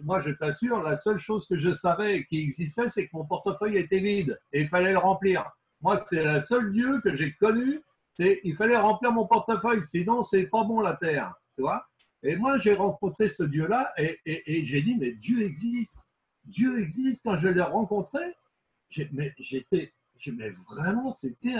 moi, je t'assure, la seule chose que je savais qui existait, c'est que mon portefeuille était vide et il fallait le remplir. Moi, c'est la seule Dieu que j'ai connu, c'est il fallait remplir mon portefeuille, sinon c'est pas bon la terre, tu vois. Et moi, j'ai rencontré ce Dieu-là et j'ai dit, mais Dieu existe. Dieu existe. Quand je l'ai rencontré, mais vraiment, c'était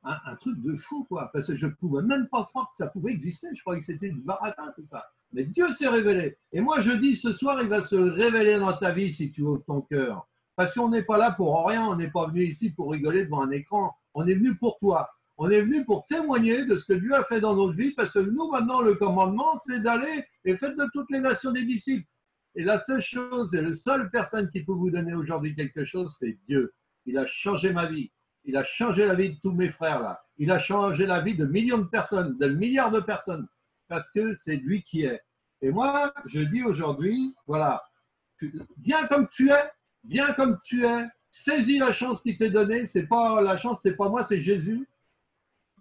un truc de fou, quoi. Parce que je ne pouvais même pas croire que ça pouvait exister. Je croyais que c'était du baratin, tout ça. Mais Dieu s'est révélé. Et moi, je dis, ce soir, il va se révéler dans ta vie si tu ouvres ton cœur. Parce qu'on n'est pas là pour rien. On n'est pas venu ici pour rigoler devant un écran. On est venu pour toi. On est venu pour témoigner de ce que Dieu a fait dans notre vie. Parce que nous, maintenant, le commandement, c'est d'aller et faites de toutes les nations des disciples. Et la seule chose, et la seule personne qui peut vous donner aujourd'hui quelque chose, c'est Dieu. Il a changé ma vie. Il a changé la vie de tous mes frères là. Il a changé la vie de millions de personnes, de milliards de personnes. Parce que c'est lui qui est. Et moi, je dis aujourd'hui, voilà, viens comme tu es, viens comme tu es, saisis la chance qui t'est donnée. C'est pas la chance, c'est pas moi, c'est Jésus.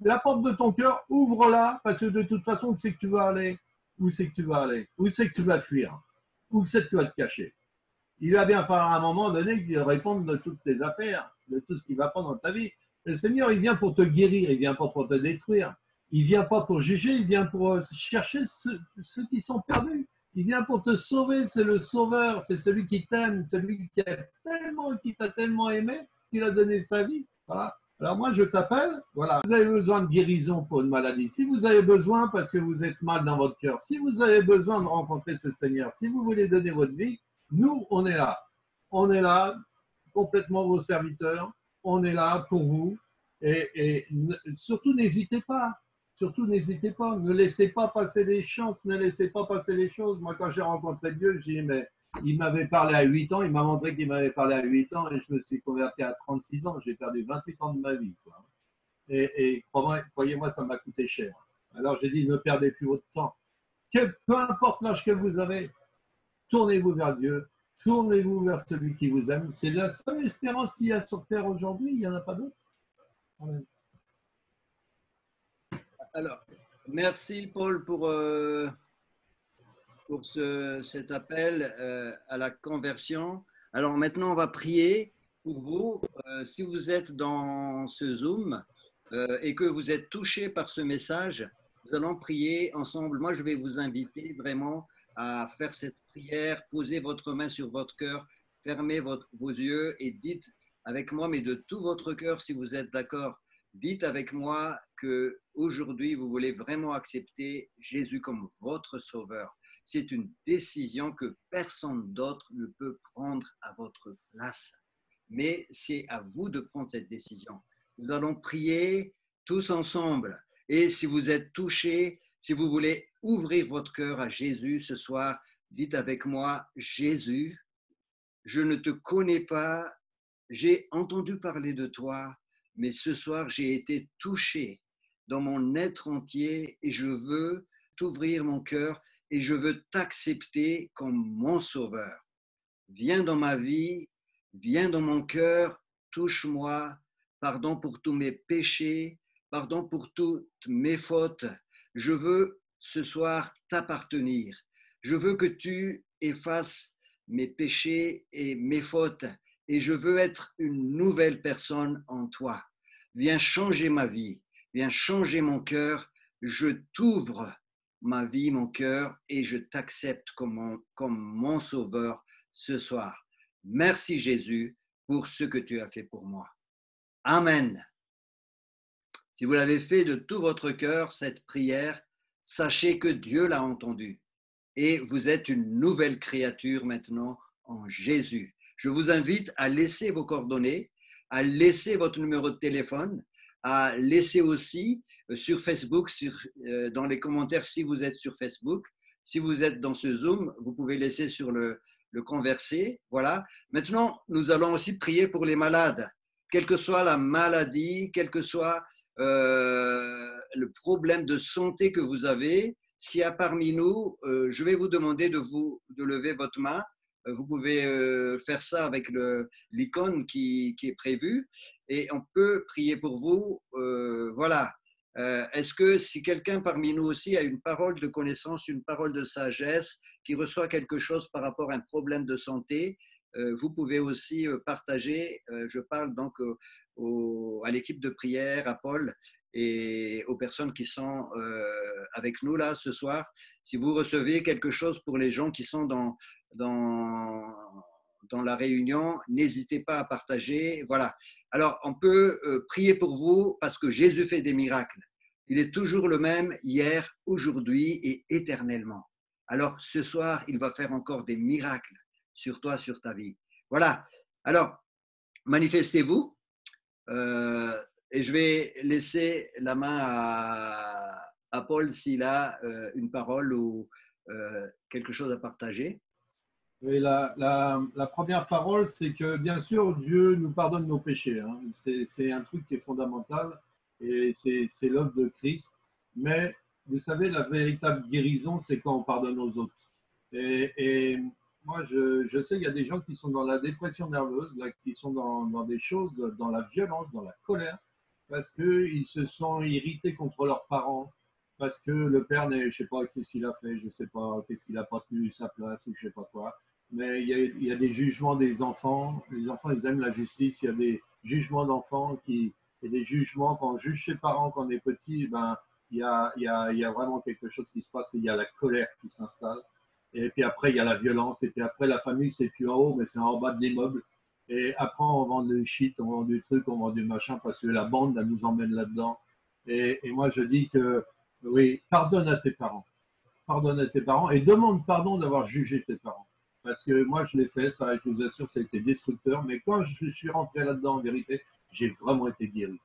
La porte de ton cœur, ouvre-la, parce que de toute façon, où c'est que tu vas aller? Où c'est que tu vas aller? Où c'est que tu vas fuir? Où c'est que tu vas te cacher? Il va bien falloir à un moment donné qu'il réponde de toutes tes affaires, de tout ce qui ne va pas dans ta vie. Le Seigneur, il vient pour te guérir, il ne vient pas pour te détruire. Il ne vient pas pour juger, il vient pour chercher ceux qui sont perdus. Il vient pour te sauver, c'est le sauveur, c'est celui qui t'aime, celui qui t'a tellement aimé, qu'il a donné sa vie. Voilà. Alors moi, je t'appelle, voilà. Vous avez besoin de guérison pour une maladie. Si vous avez besoin parce que vous êtes mal dans votre cœur, si vous avez besoin de rencontrer ce Seigneur, si vous voulez donner votre vie, nous, on est là. On est là, complètement vos serviteurs. On est là pour vous. Et surtout, n'hésitez pas. Surtout, n'hésitez pas. Ne laissez pas passer les chances. Ne laissez pas passer les choses. Moi, quand j'ai rencontré Dieu, j'ai dit, mais il m'avait parlé à 8 ans. Il m'a montré qu'il m'avait parlé à 8 ans. Et je me suis converti à 36 ans. J'ai perdu 28 ans de ma vie, quoi. Et croyez-moi, ça m'a coûté cher. Alors, j'ai dit, ne perdez plus votre temps. Peu importe l'âge que vous avez, tournez-vous vers Dieu, tournez-vous vers celui qui vous aime. C'est la seule espérance qu'il y a sur terre aujourd'hui, il n'y en a pas d'autre. Alors, merci Paul pour cet appel à la conversion. Alors maintenant, on va prier pour vous. Si vous êtes dans ce Zoom et que vous êtes touché par ce message, nous allons prier ensemble. Moi, je vais vous inviter vraiment à faire cette prière, posez votre main sur votre cœur, fermez vos yeux et dites avec moi, mais de tout votre cœur, si vous êtes d'accord, dites avec moi que aujourd'hui vous voulez vraiment accepter Jésus comme votre sauveur. C'est une décision que personne d'autre ne peut prendre à votre place. Mais c'est à vous de prendre cette décision. Nous allons prier tous ensemble. Et si vous êtes touchés, si vous voulez ouvrir votre cœur à Jésus ce soir, dites avec moi, Jésus, je ne te connais pas, j'ai entendu parler de toi, mais ce soir j'ai été touché dans mon être entier et je veux t'ouvrir mon cœur et je veux t'accepter comme mon sauveur. Viens dans ma vie, viens dans mon cœur, touche-moi, pardon pour tous mes péchés, pardon pour toutes mes fautes. Je veux ce soir t'appartenir. Je veux que tu effaces mes péchés et mes fautes et je veux être une nouvelle personne en toi. Viens changer ma vie, viens changer mon cœur je t'ouvre ma vie, mon cœur, et je t'accepte comme mon sauveur ce soir. Merci Jésus pour ce que tu as fait pour moi. Amen. Si vous l'avez fait de tout votre cœur, cette prière, sachez que Dieu l'a entendue et vous êtes une nouvelle créature maintenant en Jésus. Je vous invite à laisser vos coordonnées, à laisser votre numéro de téléphone, à laisser aussi sur Facebook, dans les commentaires si vous êtes sur Facebook. Si vous êtes dans ce Zoom, vous pouvez laisser sur le converser. Voilà. Maintenant, nous allons aussi prier pour les malades. Quelle que soit la maladie, quel que soit le problème de santé que vous avez, s'il y a parmi nous, je vais vous demander de lever votre main. Vous pouvez faire ça avec l'icône qui est prévue et on peut prier pour vous. Voilà. Est-ce que si quelqu'un parmi nous aussi a une parole de connaissance, une parole de sagesse, qui reçoit quelque chose par rapport à un problème de santé, vous pouvez aussi partager. Je parle donc à l'équipe de prière, à Paul et aux personnes qui sont avec nous là ce soir. Si vous recevez quelque chose pour les gens qui sont dans la réunion, n'hésitez pas à partager. Voilà. Alors, on peut prier pour vous parce que Jésus fait des miracles. Il est toujours le même hier, aujourd'hui et éternellement. Alors, ce soir, il va faire encore des miracles sur toi, sur ta vie. Voilà. Alors, manifestez-vous et je vais laisser la main à Paul s'il a une parole ou quelque chose à partager. Oui, la première parole, c'est que bien sûr, Dieu nous pardonne nos péchés. Hein. C'est un truc qui est fondamental et c'est l'œuvre de Christ. Mais vous savez, la véritable guérison, c'est quand on pardonne aux autres. Et moi, je sais qu'il y a des gens qui sont dans la dépression nerveuse, là, qui sont dans des choses, dans la violence, dans la colère, parce qu'ils se sont irrités contre leurs parents, parce que le père, je ne sais pas qu'est-ce qu'il a fait, je ne sais pas qu'est-ce qu'il n'a pas tenu sa place ou je ne sais pas quoi. Mais il y a des jugements des enfants. Les enfants, ils aiment la justice. Il y a des jugements d'enfants et des jugements quand on juge ses parents quand on est petit. Ben, il y a vraiment quelque chose qui se passe et il y a la colère qui s'installe. Et puis après, il y a la violence. Et puis après, la famille, c'est plus en haut, mais c'est en bas de l'immeuble. Et après, on vend du shit, on vend du truc, on vend du machin parce que la bande, elle nous emmène là-dedans. Et moi, je dis que oui, pardonne à tes parents. Pardonne à tes parents et demande pardon d'avoir jugé tes parents. Parce que moi, je l'ai fait, ça, je vous assure, ça a été destructeur. Mais quand je suis rentré là-dedans, en vérité, j'ai vraiment été guéri.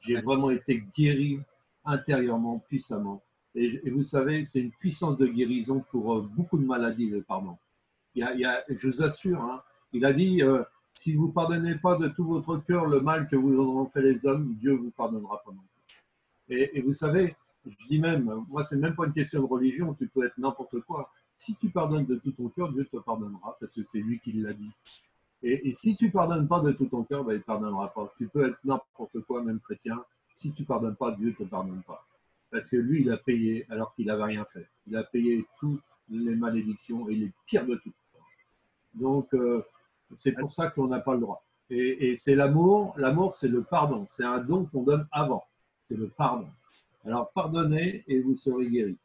J'ai vraiment été guéri intérieurement, puissamment. Et vous savez, c'est une puissance de guérison pour beaucoup de maladies, le pardon. Je vous assure, hein, il a dit, si vous ne pardonnez pas de tout votre cœur le mal que vous ont fait les hommes, Dieu vous pardonnera pas non plus. Et vous savez, je dis même, moi, c'est même pas une question de religion, tu peux être n'importe quoi. Si tu pardonnes de tout ton cœur, Dieu te pardonnera parce que c'est lui qui l'a dit. Et si tu pardonnes pas de tout ton cœur, ben, il ne te pardonnera pas. Tu peux être n'importe quoi, même chrétien. Si tu pardonnes pas, Dieu ne te pardonne pas. Parce que lui, il a payé alors qu'il n'avait rien fait. Il a payé toutes les malédictions et les pires de toutes. Donc, c'est pour ça qu'on n'a pas le droit. Et c'est l'amour. L'amour, c'est le pardon. C'est un don qu'on donne avant. C'est le pardon. Alors, pardonnez et vous serez guéris.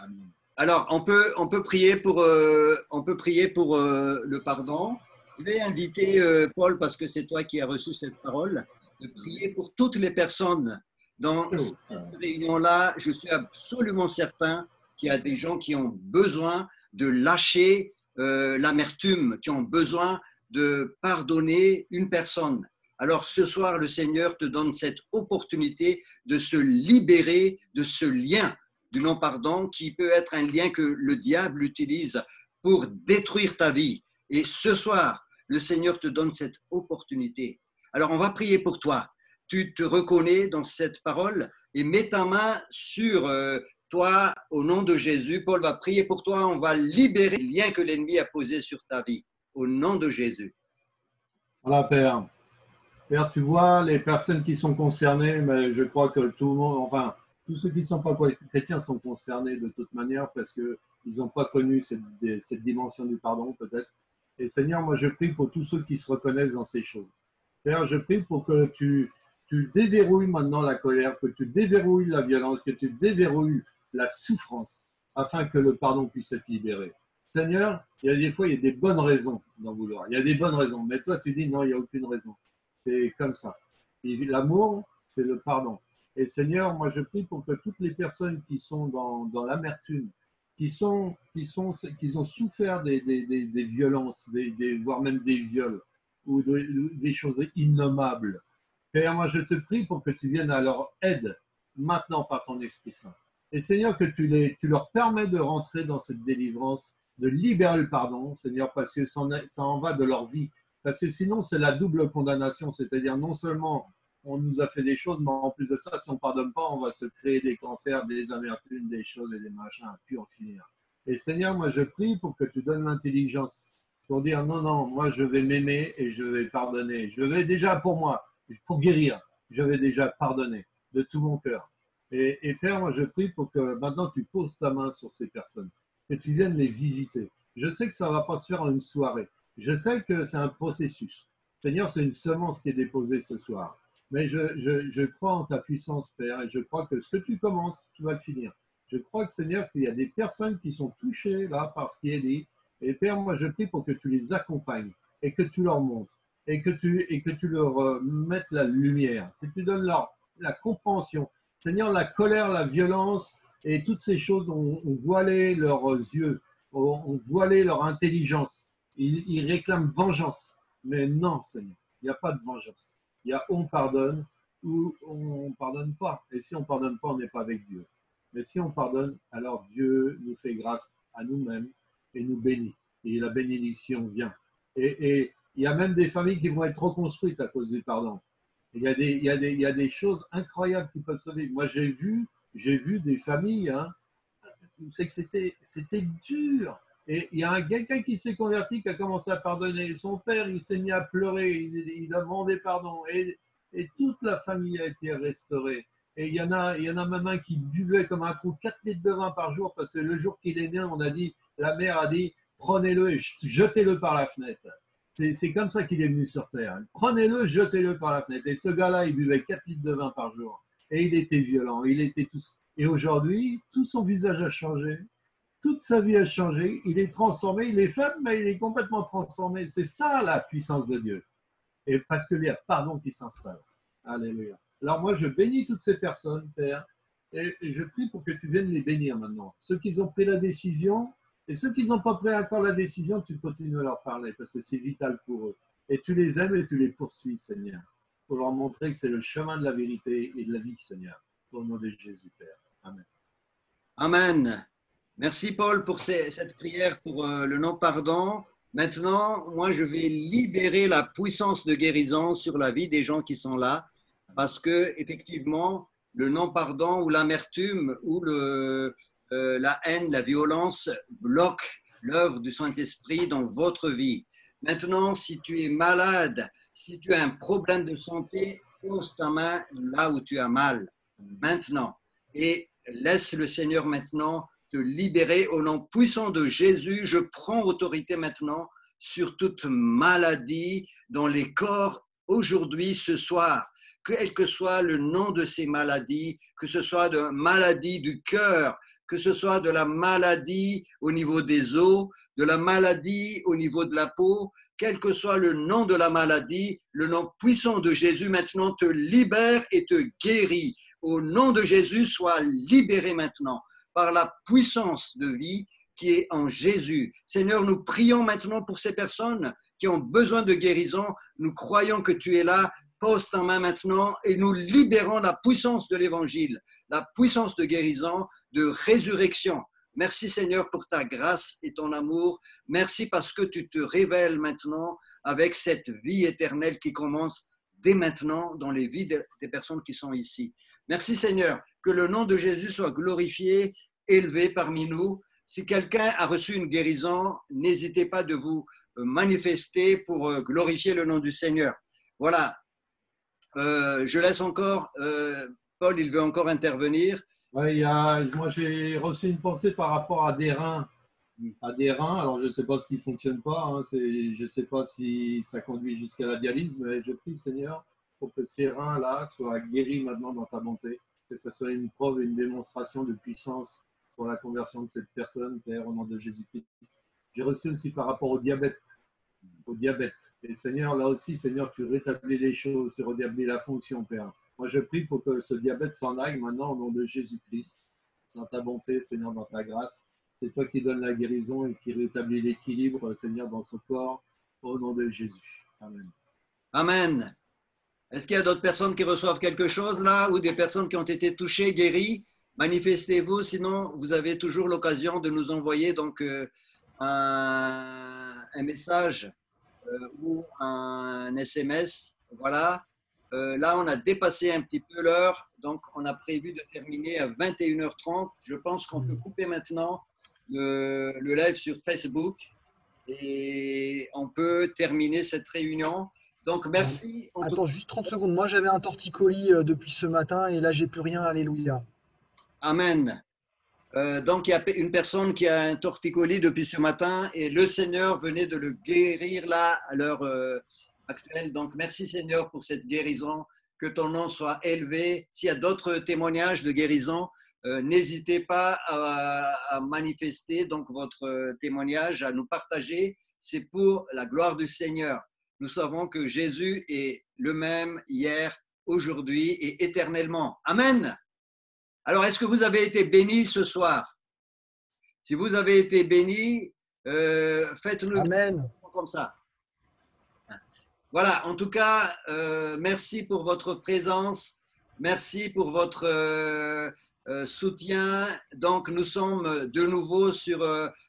Amen. Alors, on peut prier pour le pardon. Je vais inviter Paul, parce que c'est toi qui as reçu cette parole, de prier pour toutes les personnes dans cette réunion-là. Je suis absolument certain qu'il y a des gens qui ont besoin de lâcher l'amertume, qui ont besoin de pardonner une personne. Alors ce soir, le Seigneur te donne cette opportunité de se libérer de ce lien du non-pardon qui peut être un lien que le diable utilise pour détruire ta vie. Et ce soir, le Seigneur te donne cette opportunité. Alors on va prier pour toi. Tu te reconnais dans cette parole et mets ta main sur toi au nom de Jésus. Paul va prier pour toi. On va libérer le lien que l'ennemi a posé sur ta vie au nom de Jésus. Voilà, Père. Père, tu vois les personnes qui sont concernées, mais je crois que tout le monde, enfin, tous ceux qui ne sont pas chrétiens sont concernés de toute manière parce qu'ils n'ont pas connu cette dimension du pardon peut-être. Et Seigneur, moi je prie pour tous ceux qui se reconnaissent dans ces choses. Père, je prie pour que tu tu déverrouilles maintenant la colère, que tu déverrouilles la violence, que tu déverrouilles la souffrance, afin que le pardon puisse être libéré. Seigneur, il y a des fois, il y a des bonnes raisons d'en vouloir. Il y a des bonnes raisons. Mais toi, tu dis non, il n'y a aucune raison. C'est comme ça. L'amour, c'est le pardon. Et Seigneur, moi, je prie pour que toutes les personnes qui sont dans l'amertume, qui ont souffert des violences, voire même des viols, ou des choses innommables. Père, moi, je te prie pour que tu viennes à leur aide maintenant par ton Esprit Saint. Et Seigneur, que tu leur permets de rentrer dans cette délivrance, de libérer le pardon, Seigneur, parce que ça en va de leur vie. Parce que sinon, c'est la double condamnation. C'est-à-dire, non seulement on nous a fait des choses, mais en plus de ça, si on ne pardonne pas, on va se créer des cancers, des amertumes, des choses et des machins, puis en finir. Et Seigneur, moi, je prie pour que tu donnes l'intelligence pour dire non, non, moi, je vais m'aimer et je vais pardonner. Je vais déjà pour moi, pour guérir, je vais déjà pardonner de tout mon cœur. Et Père, moi, je prie pour que maintenant, tu poses ta main sur ces personnes, que tu viennes les visiter. Je sais que ça ne va pas se faire en une soirée. Je sais que c'est un processus. Seigneur, c'est une semence qui est déposée ce soir. Mais je crois en ta puissance, Père, et je crois que ce que tu commences, tu vas le finir. Je crois que, Seigneur, qu'il y a des personnes qui sont touchées là par ce qui est dit. Et Père, moi, je prie pour que tu les accompagnes et que tu leur montres et que tu leur mettes la lumière, que tu donnes leur la compréhension. Seigneur, la colère, la violence et toutes ces choses ont voilé leurs yeux, ont voilé leur intelligence. Ils réclament vengeance. Mais non, Seigneur, il n'y a pas de vengeance. Il y a on pardonne ou on ne pardonne pas. Et si on ne pardonne pas, on n'est pas avec Dieu. Mais si on pardonne, alors Dieu nous fait grâce à nous-mêmes et nous bénit. Et la bénédiction vient. Et il y a même des familles qui vont être reconstruites à cause du pardon. Il y a des choses incroyables qui peuvent se vivre. Moi, j'ai vu des familles, c'est que c'était dur. Et il y a quelqu'un qui s'est converti, qui a commencé à pardonner. Son père, il s'est mis à pleurer, il a demandé pardon. Et toute la famille a été restaurée. Et il y en a même un qui buvait comme un trou 4 litres de vin par jour, parce que le jour qu'il est né, la mère a dit, prenez-le et jetez-le par la fenêtre. C'est comme ça qu'il est venu sur Terre. Prenez-le, jetez-le par la fenêtre. Et ce gars-là, il buvait 4 litres de vin par jour. Et il était violent, Et aujourd'hui, tout son visage a changé. Toute sa vie a changé, il est transformé, il est faible, mais il est complètement transformé. C'est ça la puissance de Dieu. Et parce qu'il y a pardon qui s'installe. Alléluia. Alors moi, je bénis toutes ces personnes, Père, et je prie pour que tu viennes les bénir maintenant. Ceux qui ont pris la décision, et ceux qui n'ont pas pris encore la décision, tu continues à leur parler, parce que c'est vital pour eux. Et tu les aimes et tu les poursuis, Seigneur, pour leur montrer que c'est le chemin de la vérité et de la vie, Seigneur. Au nom de Jésus, Père. Amen. Amen. Merci Paul pour cette prière pour le non-pardon. Maintenant, moi, je vais libérer la puissance de guérison sur la vie des gens qui sont là, parce que effectivement, le non-pardon ou l'amertume ou la haine, la violence bloquent l'œuvre du Saint-Esprit dans votre vie. Maintenant, si tu es malade, si tu as un problème de santé, pose ta main là où tu as mal, maintenant, et laisse le Seigneur maintenant te libérer au nom puissant de Jésus. Je prends autorité maintenant sur toute maladie dans les corps aujourd'hui, ce soir, quel que soit le nom de ces maladies, que ce soit de maladie du cœur, que ce soit de la maladie au niveau des os, de la maladie au niveau de la peau, quel que soit le nom de la maladie, le nom puissant de Jésus maintenant te libère et te guérit. Au nom de Jésus, sois libéré maintenant par la puissance de vie qui est en Jésus. Seigneur, nous prions maintenant pour ces personnes qui ont besoin de guérison. Nous croyons que tu es là. Pose ta main maintenant et nous libérons la puissance de l'évangile, la puissance de guérison, de résurrection. Merci Seigneur pour ta grâce et ton amour. Merci parce que tu te révèles maintenant avec cette vie éternelle qui commence dès maintenant dans les vies des personnes qui sont ici. Merci Seigneur, que le nom de Jésus soit glorifié, élevé parmi nous. Si quelqu'un a reçu une guérison, n'hésitez pas de vous manifester pour glorifier le nom du Seigneur. Voilà. Je laisse encore, Paul, il veut encore intervenir. Ouais, moi j'ai reçu une pensée par rapport à des reins. Alors je ne sais pas ce qui ne fonctionne pas, je ne sais pas si ça conduit jusqu'à la dialyse, mais je prie Seigneur pour que ces reins-là soient guéris maintenant dans ta bonté, que ce soit une preuve et une démonstration de puissance pour la conversion de cette personne, Père, au nom de Jésus-Christ. J'ai reçu aussi par rapport au diabète. Et Seigneur, là aussi, Seigneur, tu rétablis les choses, tu rétablis la fonction, Père. Moi, je prie pour que ce diabète s'en aille maintenant au nom de Jésus-Christ. Dans ta bonté, Seigneur, dans ta grâce. C'est toi qui donnes la guérison et qui rétablit l'équilibre, Seigneur, dans son corps, au nom de Jésus. Amen. Amen. Est-ce qu'il y a d'autres personnes qui reçoivent quelque chose là ou des personnes qui ont été touchées, guéries? Manifestez-vous, sinon vous avez toujours l'occasion de nous envoyer donc un message ou un SMS. Voilà. Là, on a dépassé un petit peu l'heure, donc on a prévu de terminer à 21h30. Je pense qu'on peut couper maintenant le live sur Facebook et on peut terminer cette réunion. Donc, merci. Attends, juste 30 secondes. Moi, j'avais un torticolis depuis ce matin et là, j'ai plus rien. Alléluia. Amen. Donc, il y a une personne qui a un torticolis depuis ce matin et le Seigneur venait de le guérir là à l'heure actuelle. Donc, merci Seigneur pour cette guérison. Que ton nom soit élevé. S'il y a d'autres témoignages de guérison, n'hésitez pas à manifester donc votre témoignage, à nous partager. C'est pour la gloire du Seigneur. Nous savons que Jésus est le même hier, aujourd'hui et éternellement. Amen. Alors, est-ce que vous avez été bénis ce soir? Si vous avez été bénis, faites-nous Amen. Comme ça. Voilà, en tout cas, merci pour votre présence. Merci pour votre soutien. Donc, nous sommes de nouveau sur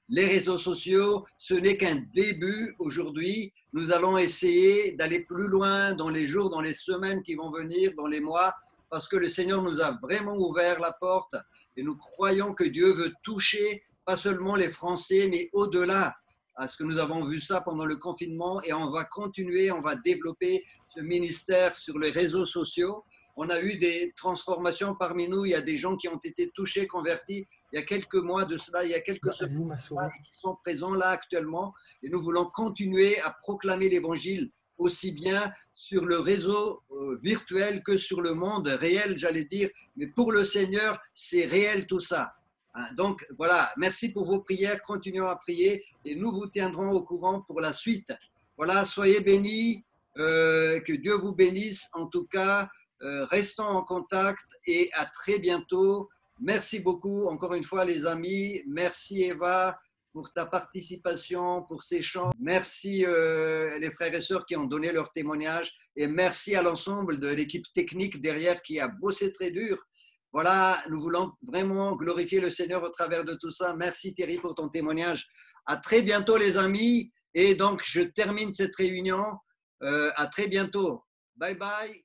les réseaux sociaux. Ce n'est qu'un début aujourd'hui. Nous allons essayer d'aller plus loin dans les jours, dans les semaines qui vont venir, dans les mois, parce que le Seigneur nous a vraiment ouvert la porte et nous croyons que Dieu veut toucher pas seulement les Français, mais au-delà. Parce que nous avons vu ça pendant le confinement et on va continuer, on va développer ce ministère sur les réseaux sociaux. On a eu des transformations parmi nous. Il y a des gens qui ont été touchés, convertis il y a quelques mois de cela, il y a quelques semaines qui sont présents là actuellement. Et nous voulons continuer à proclamer l'évangile aussi bien sur le réseau virtuel que sur le monde réel, j'allais dire. Mais pour le Seigneur, c'est réel tout ça. Donc voilà, merci pour vos prières, continuons à prier et nous vous tiendrons au courant pour la suite. Voilà, soyez bénis, que Dieu vous bénisse en tout cas. Restons en contact et à très bientôt. Merci beaucoup encore une fois les amis. Merci Eva pour ta participation, pour ces chants. Merci les frères et sœurs qui ont donné leur témoignage et merci à l'ensemble de l'équipe technique derrière qui a bossé très dur. Voilà, nous voulons vraiment glorifier le Seigneur au travers de tout ça. Merci Thierry pour ton témoignage. À très bientôt les amis. Et donc, je termine cette réunion. À très bientôt. Bye bye.